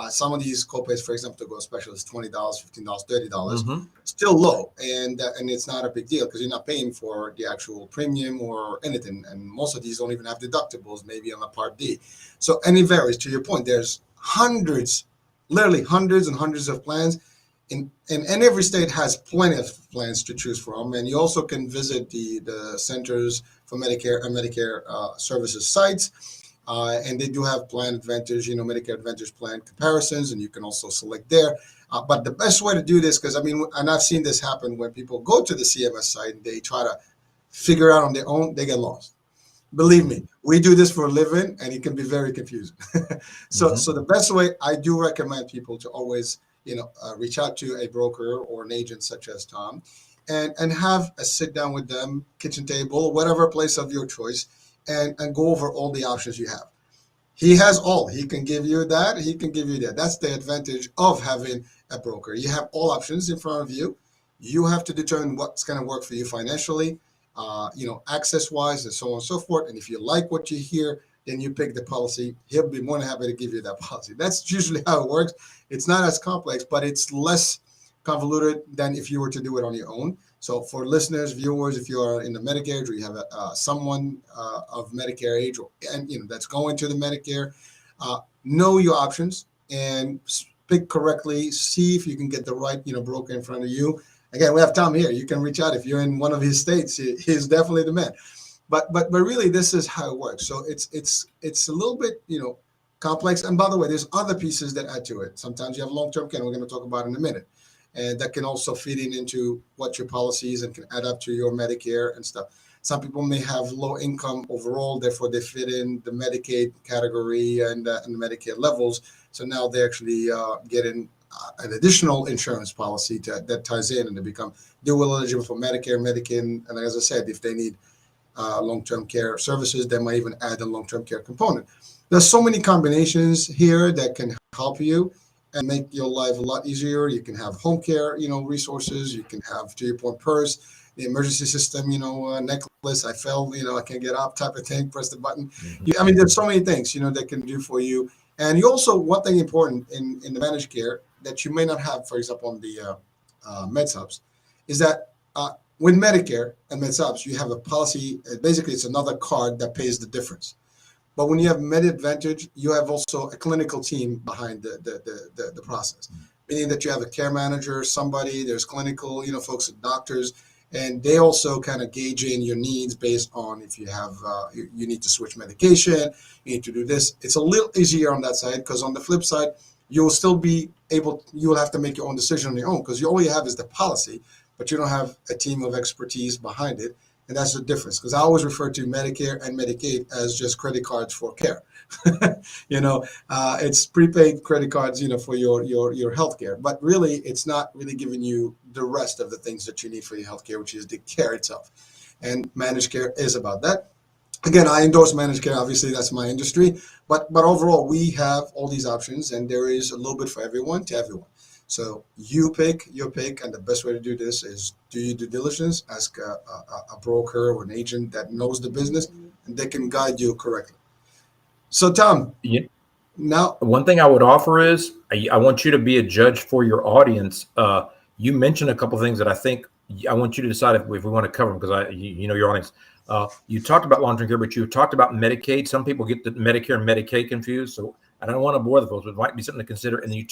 Some of these copays, for example, to go special is $20, $15, $30, still low. And it's not a big deal because you're not paying for the actual premium or anything. And most of these don't even have deductibles, maybe on a Part D. So, and it varies. To your point, there's literally hundreds and hundreds of plans. And every state has plenty of plans to choose from. And you also can visit the Centers for Medicare and Medicare Services sites. And they do have Plan Advantage, Medicare Advantage plan comparisons, and you can also select there. But the best way to do this, because and I've seen this happen when people go to the CMS site and they try to figure out on their own, they get lost. Believe me, we do this for a living, and it can be very confusing. So the best way, I do recommend people to always, reach out to a broker or an agent such as Tom, and have a sit down with them, kitchen table, whatever place of your choice, and go over all the options you have. He has all. He can give you that. He can give you that. That's the advantage of having a broker. You have all options in front of you. You have to determine what's going to work for you financially, access-wise, and so on and so forth. And if you like what you hear, then you pick the policy. He'll be more than happy to give you that policy. That's usually how it works. It's not as complex, but it's less convoluted than if you were to do it on your own. So for listeners, viewers, if you are in the Medicare age or you have someone of Medicare age, and that's going to the Medicare, know your options and pick correctly. See if you can get the right broker in front of you. Again, we have Tom here. You can reach out if you're in one of his states. He's definitely the man. But really, this is how it works. So it's a little bit complex. And by the way, there's other pieces that add to it. Sometimes you have long-term care. We're going to talk about in a minute. And that can also feed into what your policy is and can add up to your Medicare and stuff. Some people may have low income overall, therefore they fit in the Medicaid category and the Medicare levels. So now they're actually getting an additional insurance policy that ties in, and they become dual eligible for Medicare, Medicaid, and as I said, if they need long-term care services, they might even add a long-term care component. There's so many combinations here that can help you and make your life a lot easier. You can have home care, resources. You can have, to your point, PERS, the emergency system, necklace. I fell, I can't get up, type of thing. Press the button. I mean, there's so many things, that can do for you. And you also, one thing important in the managed care that you may not have, for example, on the med subs, is that with Medicare and med subs, you have a policy. Basically, it's another card that pays the difference. But when you have Med Advantage, you have also a clinical team behind the process, meaning that you have a care manager, somebody, there's clinical, folks, doctors, and they also kind of gauge in your needs based on if you have, you need to switch medication, you need to do this. It's a little easier on that side, because on the flip side, you'll still be able, you will have to make your own decision on your own, because all you have is the policy, but you don't have a team of expertise behind it. And that's the difference, because I always refer to Medicare and Medicaid as just credit cards for care. It's prepaid credit cards, for your health care. But really, it's not really giving you the rest of the things that you need for your health care, which is the care itself. And managed care is about that. Again, I endorse managed care. Obviously, that's my industry. But overall, we have all these options, and there is a little bit for everyone to everyone. So you pick your pick, and the best way to do this is do your due diligence, ask a broker or an agent that knows the business, and they can guide you correctly. So Tom, now one thing I would offer is I want you to be a judge for your audience. You mentioned a couple of things that I think I want you to decide if we want to cover them, because your audience. You talked about long-term care, but you talked about Medicaid. Some people get the Medicare and Medicaid confused, so I don't want to bore the folks, but it might be something to consider. And then you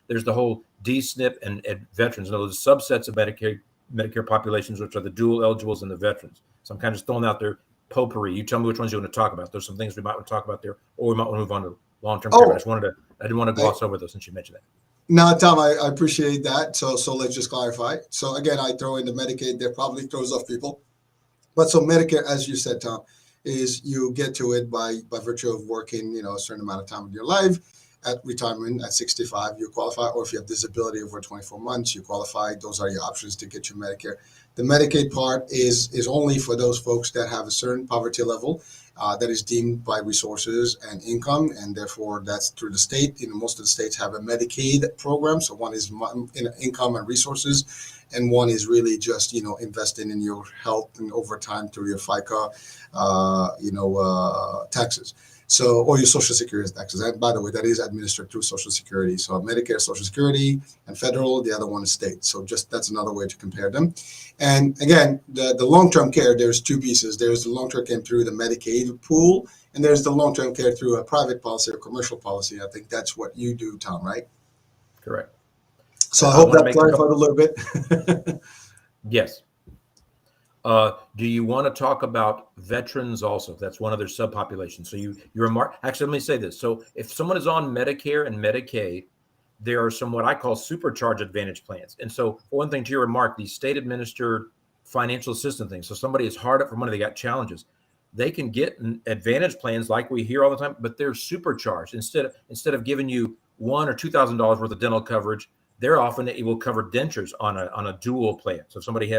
there's the whole D-SNP and veterans, and those subsets of Medicare populations, which are the dual eligibles and the veterans. So I'm kind of just throwing out there potpourri. You tell me which ones you want to talk about. There's some things we might want to talk about there, or we might want to move on to long-term care. I didn't want to gloss over those since you mentioned that. No, Tom, I appreciate that. So let's just clarify. So again, I throw in the Medicaid. That probably throws off people. But so Medicare, as you said, Tom, is you get to it by virtue of working, a certain amount of time in your life. At retirement at 65, you qualify, or if you have disability over 24 months, you qualify. Those are your options to get your Medicare. The Medicaid part is only for those folks that have a certain poverty level that is deemed by resources and income, and therefore that's through the state. Most of the states have a Medicaid program. So one is income and resources, and one is really just investing in your health and over time through your FICA, taxes. So, or your Social Security taxes. And by the way, that is administered through Social Security. So Medicare, Social Security, and federal. The other one is state. So just that's another way to compare them. And again, the long-term care, there's two pieces. There's the long-term care through the Medicaid pool, and there's the long-term care through a private policy or commercial policy. I think that's what you do, Tom, right? Correct. So I hope that clarified a little bit. Yes. Do you want to talk about veterans also? That's one of their subpopulations. So you remark. Actually, let me say this. So if someone is on Medicare and Medicaid, there are some what I call supercharge advantage plans. And so one thing to your remark, these state administered financial assistance things. So somebody is hard up for money, they got challenges. They can get advantage plans like we hear all the time, but they're supercharged. Instead of giving you $1,000 or $2,000 worth of dental coverage, they're often it will cover dentures on a dual plan. So if somebody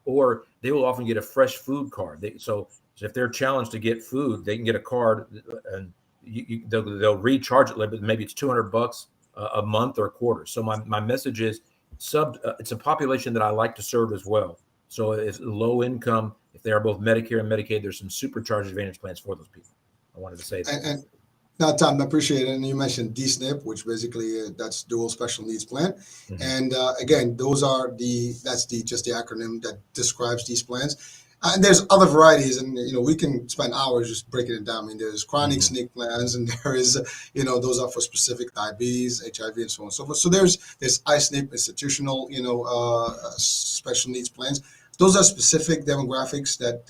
or they will often get a fresh food card. So if they're challenged to get food, they can get a card, and they'll recharge it. But maybe it's $200 a month or a quarter. So my message is it's a population that I like to serve as well. So it's low income. If they are both Medicare and Medicaid, there's some supercharged advantage plans for those people. I wanted to say that. And now, Tom, I appreciate it. And you mentioned D-SNP, which basically that's dual special needs plan. Mm-hmm. And again, that's just the acronym that describes these plans. And there's other varieties, and we can spend hours just breaking it down. I mean, there's chronic SNP plans, and there is those are for specific diabetes, HIV, and so on and so forth. So there's I-SNP, institutional special needs plans. Those are specific demographics that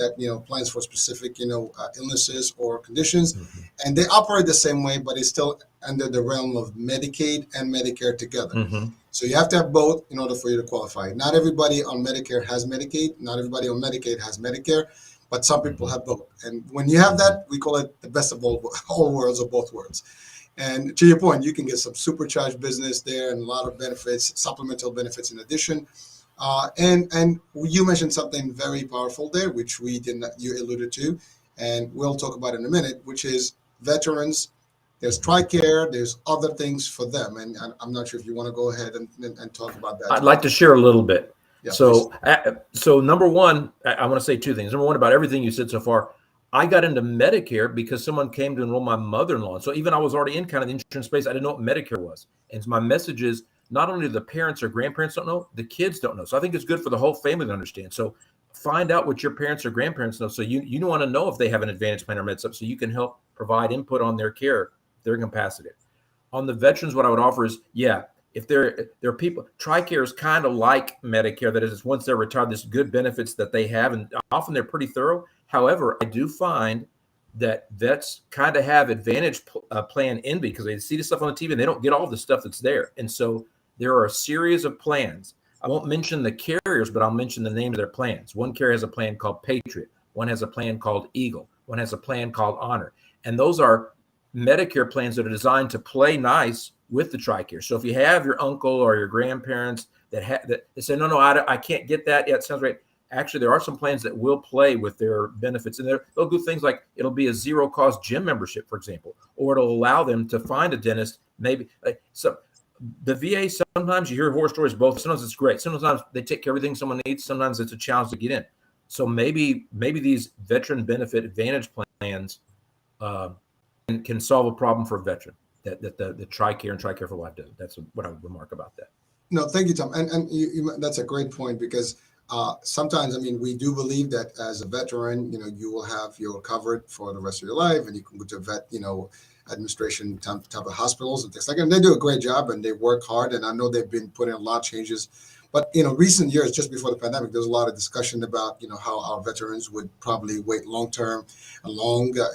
plans for specific illnesses or conditions, and they operate the same way, but it's still under the realm of Medicaid and Medicare together. Mm-hmm. So you have to have both in order for you to qualify. Not everybody on Medicare has Medicaid. Not everybody on Medicaid has Medicare, but some people have both. And when you have that, we call it the best of all worlds or both worlds. And to your point, you can get some supercharged business there and a lot of benefits, supplemental benefits in addition. And you mentioned something very powerful there, which we did not, you alluded to, and we'll talk about in a minute, which is veterans. There's TRICARE, there's other things for them. And I'm not sure if you want to go ahead and talk about that. I'd like to share a little bit. Yeah, so number one, I want to say two things. Number one, about everything you said so far, I got into Medicare because someone came to enroll my mother-in-law. So even I was already in kind of the insurance space. I didn't know what Medicare was. And my message is not only the parents or grandparents don't know, the kids don't know. So I think it's good for the whole family to understand. So find out what your parents or grandparents know. So you want to know if they have an Advantage plan or Med Sup, so you can help provide input on their care, they're incapacitated. On the veterans, what I would offer is, if there are people, TRICARE is kind of like Medicare. That is, once they're retired, there's good benefits that they have, and often they're pretty thorough. However, I do find that vets kind of have Advantage plan envy because they see the stuff on the TV and they don't get all the stuff that's there. And so there are a series of plans. I won't mention the carriers, but I'll mention the name of their plans. One carrier has a plan called Patriot. One has a plan called Eagle. One has a plan called Honor. And those are Medicare plans that are designed to play nice with the TRICARE. So if you have your uncle or your grandparents that say, no, I can't get that. Yeah, it sounds right. Actually, there are some plans that will play with their benefits, and they'll do things like it'll be a zero-cost gym membership, for example, or it'll allow them to find a dentist. Maybe so. The VA, sometimes you hear horror stories. Both sometimes it's great. Sometimes they take care of everything someone needs. Sometimes it's a challenge to get in. So maybe these veteran benefit Advantage plans can solve a problem for a veteran that the TRICARE and TRICARE for Life does. That's what I would remark about that. No, thank you, Tom. And that's a great point because sometimes, we do believe that as a veteran, you will have your covered for the rest of your life, and you can go to vet, administration type of hospitals and things like that. And they do a great job and they work hard. And I know they've been putting a lot of changes. But recent years, just before the pandemic, there was a lot of discussion about how our veterans would probably wait long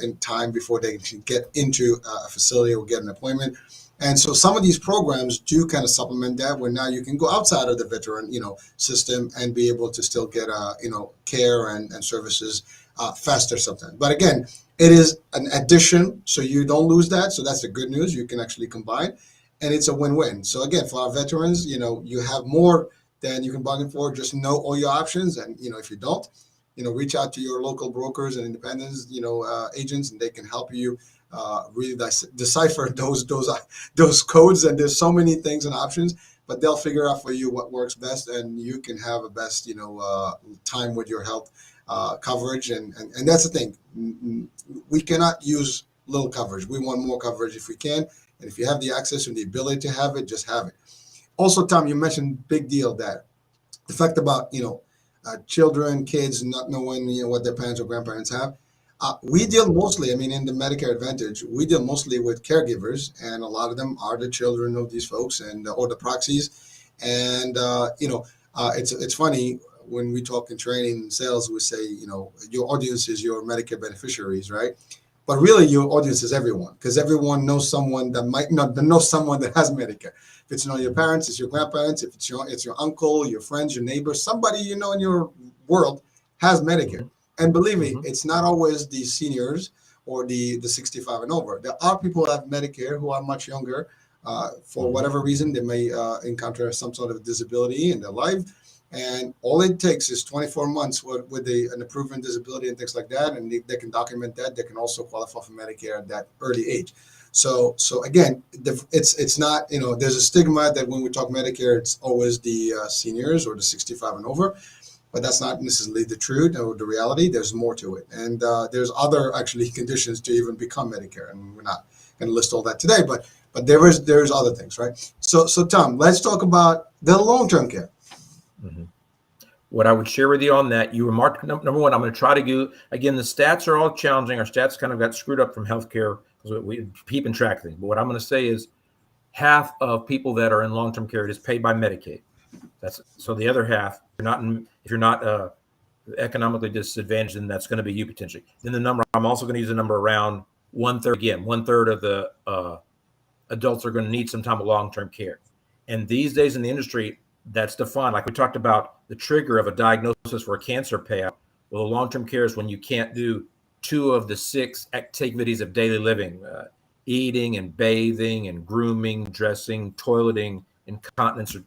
in time before they can get into a facility or get an appointment. And so some of these programs do kind of supplement that, where now you can go outside of the veteran system and be able to still get care and services faster sometimes. But again, it is an addition, so you don't lose that. So that's the good news. You can actually combine, and it's a win-win. So again, for our veterans, you have more than you can bargain for. Just know all your options, and if you don't, reach out to your local brokers and independents, agents, and they can help you really decipher those codes. And there's so many things and options, but they'll figure out for you what works best, and you can have a best time with your health coverage. And that's the thing. We cannot use little coverage. We want more coverage if we can. And if you have the access and the ability to have it, just have it. Also, Tom, you mentioned big deal that the fact about children, kids not knowing what their parents or grandparents have. We deal mostly, in the Medicare Advantage, we deal mostly with caregivers, and a lot of them are the children of these folks and or the proxies. And it's funny when we talk in training and sales, we say your audience is your Medicare beneficiaries, right? But really, your audience is everyone, because everyone knows someone that might not know someone that has Medicare. If it's not your parents, it's your grandparents. If it's your uncle, your friends, your neighbors, somebody in your world has Medicare. And believe me, it's not always the seniors or the 65 and over. There are people who have Medicare who are much younger. For whatever reason, they may encounter some sort of disability in their life. And all it takes is 24 months with an approved disability and things like that. And they can document that. They can also qualify for Medicare at that early age. So again, it's not, there's a stigma that when we talk Medicare, it's always the seniors or the 65 and over. But that's not necessarily the truth or the reality. There's more to it. And there's other actually conditions to even become Medicare. And we're not going to list all that today, but there's other things, right? So Tom, let's talk about the long-term care. What I would share with you on that, you remarked, number one, I'm going to try to do, again, the stats are all challenging. Our stats kind of got screwed up from healthcare because we keep track of things. But what I'm going to say is half of people that are in long-term care is paid by Medicaid. So the other half, if you're not economically disadvantaged, then that's going to be you potentially. Then the number, I'm also going to use a number around 1/3. Again, 1/3 of the adults are going to need some type of long-term care. And these days in the industry, that's defined. Like we talked about the trigger of a diagnosis for a cancer payout. Well, the long-term care is when you can't do 2 of the 6 activities of daily living. eating and bathing and grooming, dressing, toileting, incontinence, or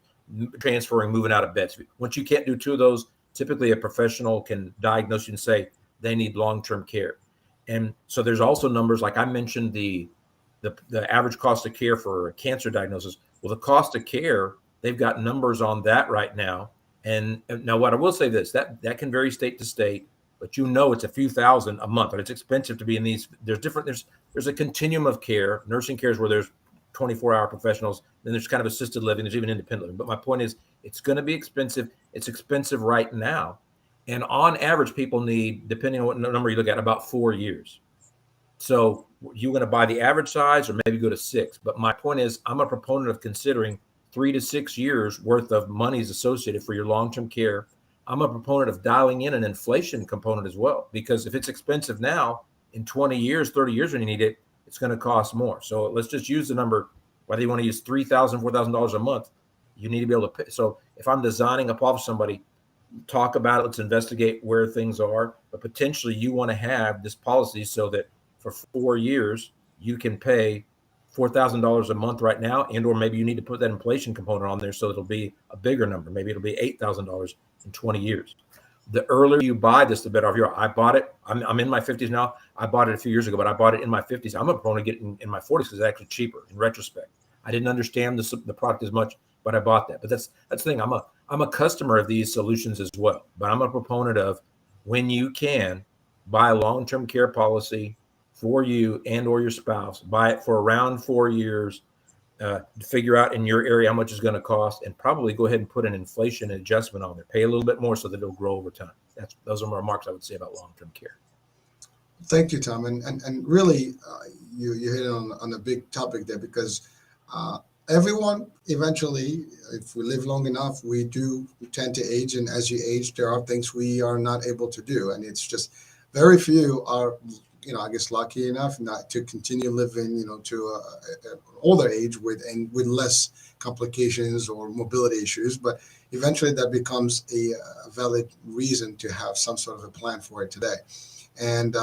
transferring, moving out of bed. So once you can't do two of those, typically a professional can diagnose you and say they need long-term care. And so there's also numbers like I mentioned the average cost of care for a cancer diagnosis. Well, the cost of care, they've got numbers on that right now. And now what I will say this, that can vary state to state, but it's a few thousand a month, and it's expensive to be in these. There's a continuum of care. Nursing care is where there's 24-hour professionals. Then there's kind of assisted living. There's even independent living. But my point is, it's going to be expensive. It's expensive right now. And on average, people need, depending on what number you look at, about 4 years. So you're going to buy the average size or maybe go to 6. But my point is, I'm a proponent of considering 3 to 6 years worth of monies associated for your long-term care. I'm a proponent of dialing in an inflation component as well, because if it's expensive now, in 20 years, 30 years when you need it, it's going to cost more. So let's just use the number, whether you want to use $3,000, $4,000 a month, you need to be able to pay. So if I'm designing a policy for somebody, talk about it, let's investigate where things are, but potentially you want to have this policy so that for 4 years, you can pay $4,000 a month right now, and or maybe you need to put that inflation component on there so it'll be a bigger number. Maybe it'll be $8,000 in 20 years. The earlier you buy this, the better off you are. I bought it. I'm in my 50s now. I bought it a few years ago, but I bought it in my 50s. I'm a proponent of getting in my 40s because it's actually cheaper in retrospect. I didn't understand the product as much, but I bought that. But that's the thing. I'm a customer of these solutions as well, but I'm a proponent of, when you can, buy a long-term care policy for you and or your spouse. Buy it for around 4 years. Figure out in your area how much it's going to cost, and probably go ahead and put an inflation adjustment on there. Pay a little bit more so that it'll grow over time. Those are my remarks I would say about long-term care. Thank you, Tom. And really, you hit on a big topic there, because everyone eventually, if we live long enough, we do tend to age. And as you age, there are things we are not able to do. And it's just very few are, I guess, lucky enough not to continue living, to an older age with less complications or mobility issues. But eventually that becomes a valid reason to have some sort of a plan for it today. And,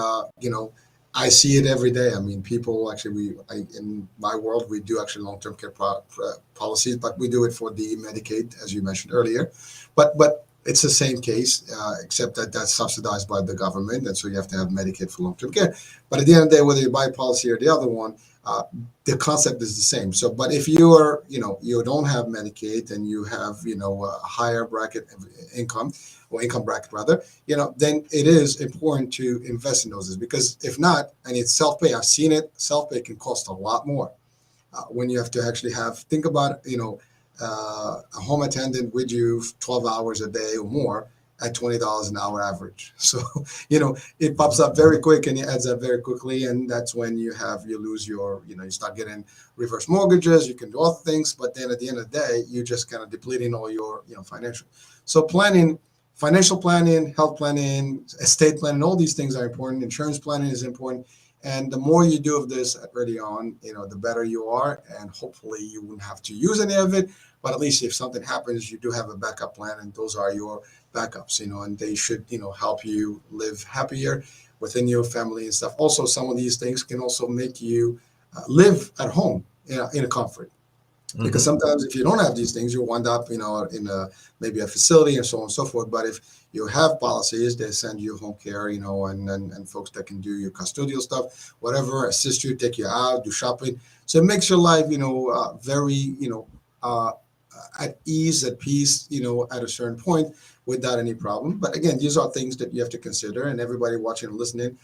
I see it every day. I mean, people actually, in my world, we do actually long-term care policies, but we do it for the Medicaid, as you mentioned earlier. But it's the same case, except that that's subsidized by the government, and so you have to have Medicaid for long-term care. But at the end of the day, whether you buy a policy or the other one, the concept is the same. So, but if you are, you don't have Medicaid and you have, a higher bracket of income, or income bracket rather, then it is important to invest in those, because if not, and it's self-pay, I've seen it, self-pay can cost a lot more when you have to actually think about, a home attendant with you 12 hours a day or more at $20 an hour average. So, it pops up very quick and it adds up very quickly. And that's when you lose your, you start getting reverse mortgages, you can do other things, but then at the end of the day, you're just kind of depleting all your, financial. So financial planning, health planning, estate planning, all these things are important. Insurance planning is important. And the more you do of this early on, the better you are. And hopefully you won't have to use any of it. But at least if something happens, you do have a backup plan, and those are your backups, and they should, help you live happier within your family and stuff. Also, some of these things can also make you live at home in a comfort. Because sometimes if you don't have these things, you wind up, in maybe a facility and so on and so forth. But if you have policies, they send you home care, and folks that can do your custodial stuff, whatever, assist you, take you out, do shopping. So it makes your life, very, at ease, at peace, at a certain point without any problem. But again, these are things that you have to consider, and everybody watching and listening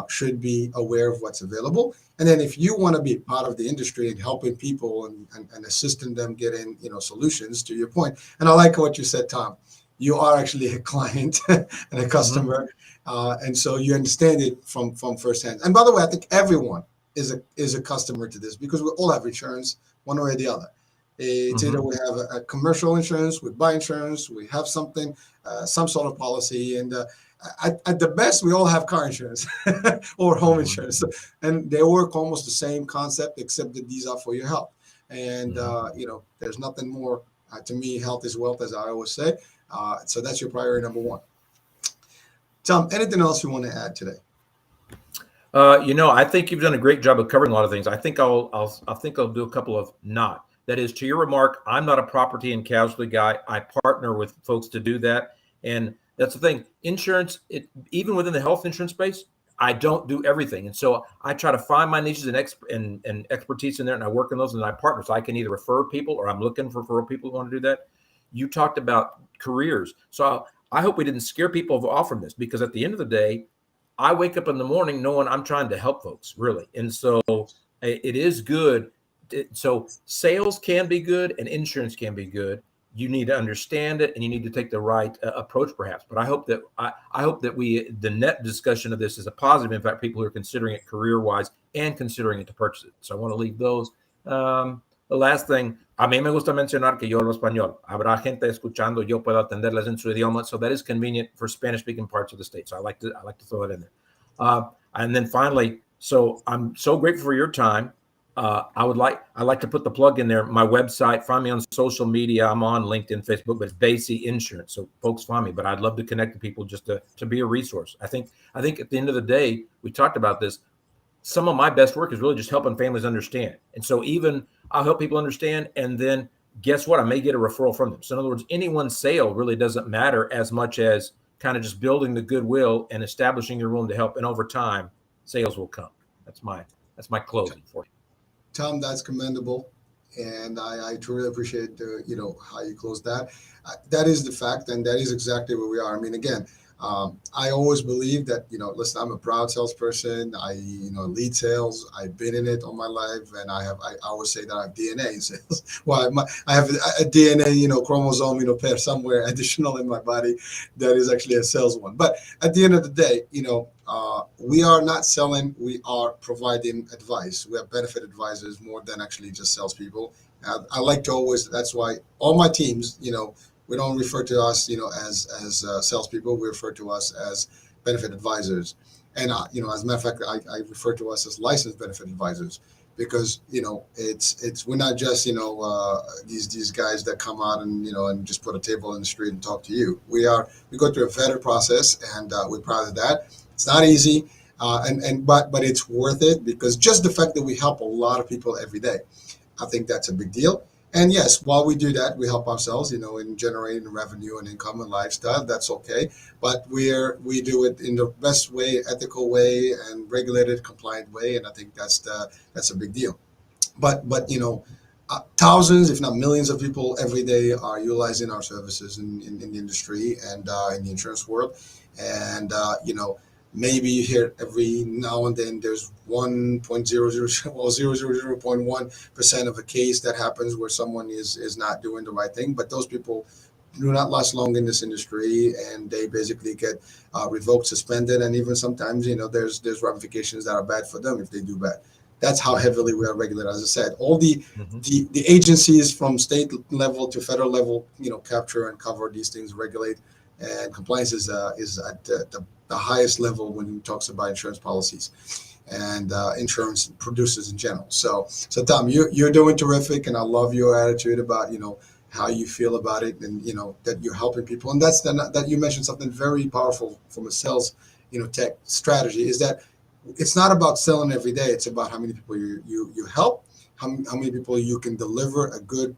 should be aware of what's available. And then if you want to be part of the industry and helping people and assisting them getting, solutions, to your point. And I like what you said, Tom. You are actually a client and a customer. And so you understand it from firsthand. And by the way, I think everyone is a customer to this, because we all have insurance one way or the other. It's either we have a commercial insurance, we buy insurance, we have something, some sort of policy, and at the best, we all have car insurance or home insurance, and they work almost the same concept, except that these are for your health. And there's nothing more to me. Health is wealth, as I always say. So that's your priority number one. Tom, anything else you want to add today? I think you've done a great job of covering a lot of things. I think I'll do a couple of not. That is, to your remark, I'm not a property and casualty guy. I partner with folks to do that, and that's the thing. Insurance, even within the health insurance space, I don't do everything, and so I try to find my niches and expertise in there, and I work on those, and I partner. So I can either refer people, or I'm looking for referral people who want to do that. You talked about careers, so I hope we didn't scare people off from this, because at the end of the day, I wake up in the morning knowing I'm trying to help folks, really. And so it is good. So sales can be good and insurance can be good. You need to understand it and you need to take the right approach, perhaps. But I hope that the net discussion of this is a positive. In fact, people who are considering it career wise and considering it to purchase it. So I want to leave those. The last thing, a mí me gusta mencionar que yo hablo español. Habrá gente escuchando, yo puedo atenderles en su idioma, so that is convenient for Spanish-speaking parts of the state. So I like to throw it in there. And then finally, so I'm so grateful for your time. I like to put the plug in there. My website, find me on social media. I'm on LinkedIn, Facebook, but it's Basey Insurance. So folks find me. But I'd love to connect with people just to be a resource. I think at the end of the day, we talked about this. Some of my best work is really just helping families understand. And so even I'll help people understand, and then guess what? I may get a referral from them. So in other words, any one sale really doesn't matter as much as kind of just building the goodwill and establishing your willing to help. And over time, sales will come. That's my closing for you. Tom, that's commendable, and I truly appreciate how you closed that. That is the fact, and that is exactly where we are. I mean, again, I always believe that listen, I'm a proud salesperson. I lead sales. I've been in it all my life, and I always say that I have DNA in sales. Well, I have a DNA chromosome pair somewhere additional in my body that is actually a sales one. But at the end of the day, we are not selling. We are providing advice. We are benefit advisors more than actually just salespeople. I like to always. That's why all my teams, we don't refer to us, as salespeople. We refer to us as benefit advisors. And as a matter of fact, I refer to us as licensed benefit advisors because it's we're not just these guys that come out and just put a table in the street and talk to you. We go through a vetted process, and we're proud of that. It's not easy, but it's worth it because just the fact that we help a lot of people every day, I think that's a big deal. And yes, while we do that, we help ourselves, in generating revenue and income and lifestyle. That's okay, but we do it in the best way, ethical way, and regulated, compliant way. And I think that's a big deal. But thousands, if not millions, of people every day are utilizing our services in the industry and in the insurance world, and maybe you hear every now and then there's 0.1% of a case that happens where someone is not doing the right thing. But those people do not last long in this industry, and they basically get revoked, suspended, and even sometimes there's ramifications that are bad for them if they do bad. That's how heavily we are regulated. As I said, all the agencies from state level to federal level, capture and cover these things, regulate, and compliance is at the highest level when he talks about insurance policies and insurance producers in general. So Tom, you're doing terrific, and I love your attitude about how you feel about it, and that you're helping people. And that you mentioned something very powerful from a sales tech strategy, is that it's not about selling every day. It's about how many people you help, how many people you can deliver a good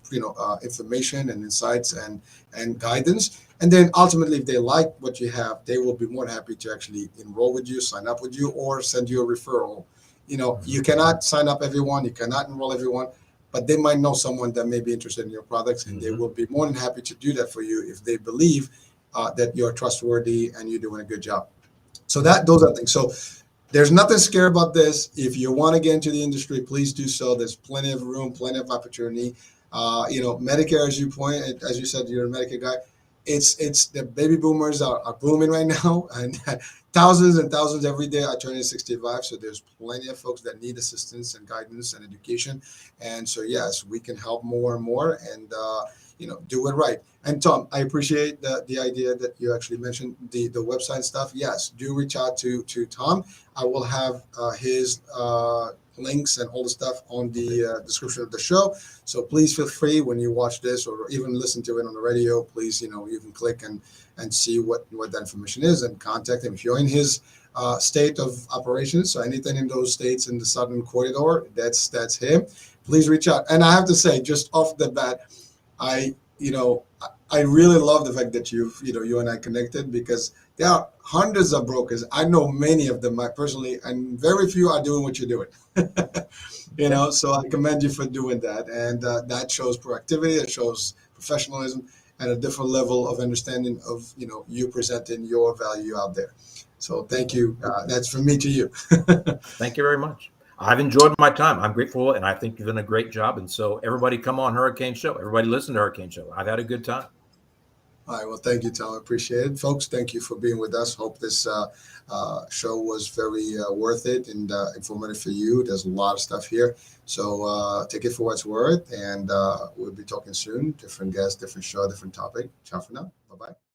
information and insights and guidance. And then ultimately, if they like what you have, they will be more than happy to actually enroll with you, sign up with you, or send you a referral. You cannot sign up everyone, you cannot enroll everyone, but they might know someone that may be interested in your products, and they will be more than happy to do that for you if they believe that you're trustworthy and you're doing a good job. So those are things. So there's nothing scary about this. If you want to get into the industry, please do so. There's plenty of room, plenty of opportunity. Medicare, as you said, you're a Medicare guy. It's the baby boomers are booming right now, and thousands and thousands every day are turning 65. So there's plenty of folks that need assistance and guidance and education. And so yes, we can help more and more, and do it right. And Tom, I appreciate the idea that you actually mentioned the website stuff. Yes, do reach out to Tom. I will have his links and all the stuff on the description of the show. So please feel free when you watch this or even listen to it on the radio. Please, you can click and see what that information is and contact him. If you're in his state of operations. So anything in those states in the Southern Corridor, that's him. Please reach out. And I have to say, just off the bat, I you know I really love the fact that you and I connected, because there are hundreds of brokers. I know many of them personally, and very few are doing what you're doing. So I commend you for doing that, and that shows proactivity, that shows professionalism, and a different level of understanding of you presenting your value out there. So thank you. That's from me to you. Thank you very much. I've enjoyed my time. I'm grateful, and I think you've done a great job. And so everybody come on Hurricane Show. Everybody listen to Hurricane Show. I've had a good time. All right. Well, thank you, Tom. I appreciate it. Folks, thank you for being with us. Hope this show was very worth it and informative for you. There's a lot of stuff here. So take it for what's worth. And we'll be talking soon. Different guests, different show, different topic. Ciao for now. Bye-bye.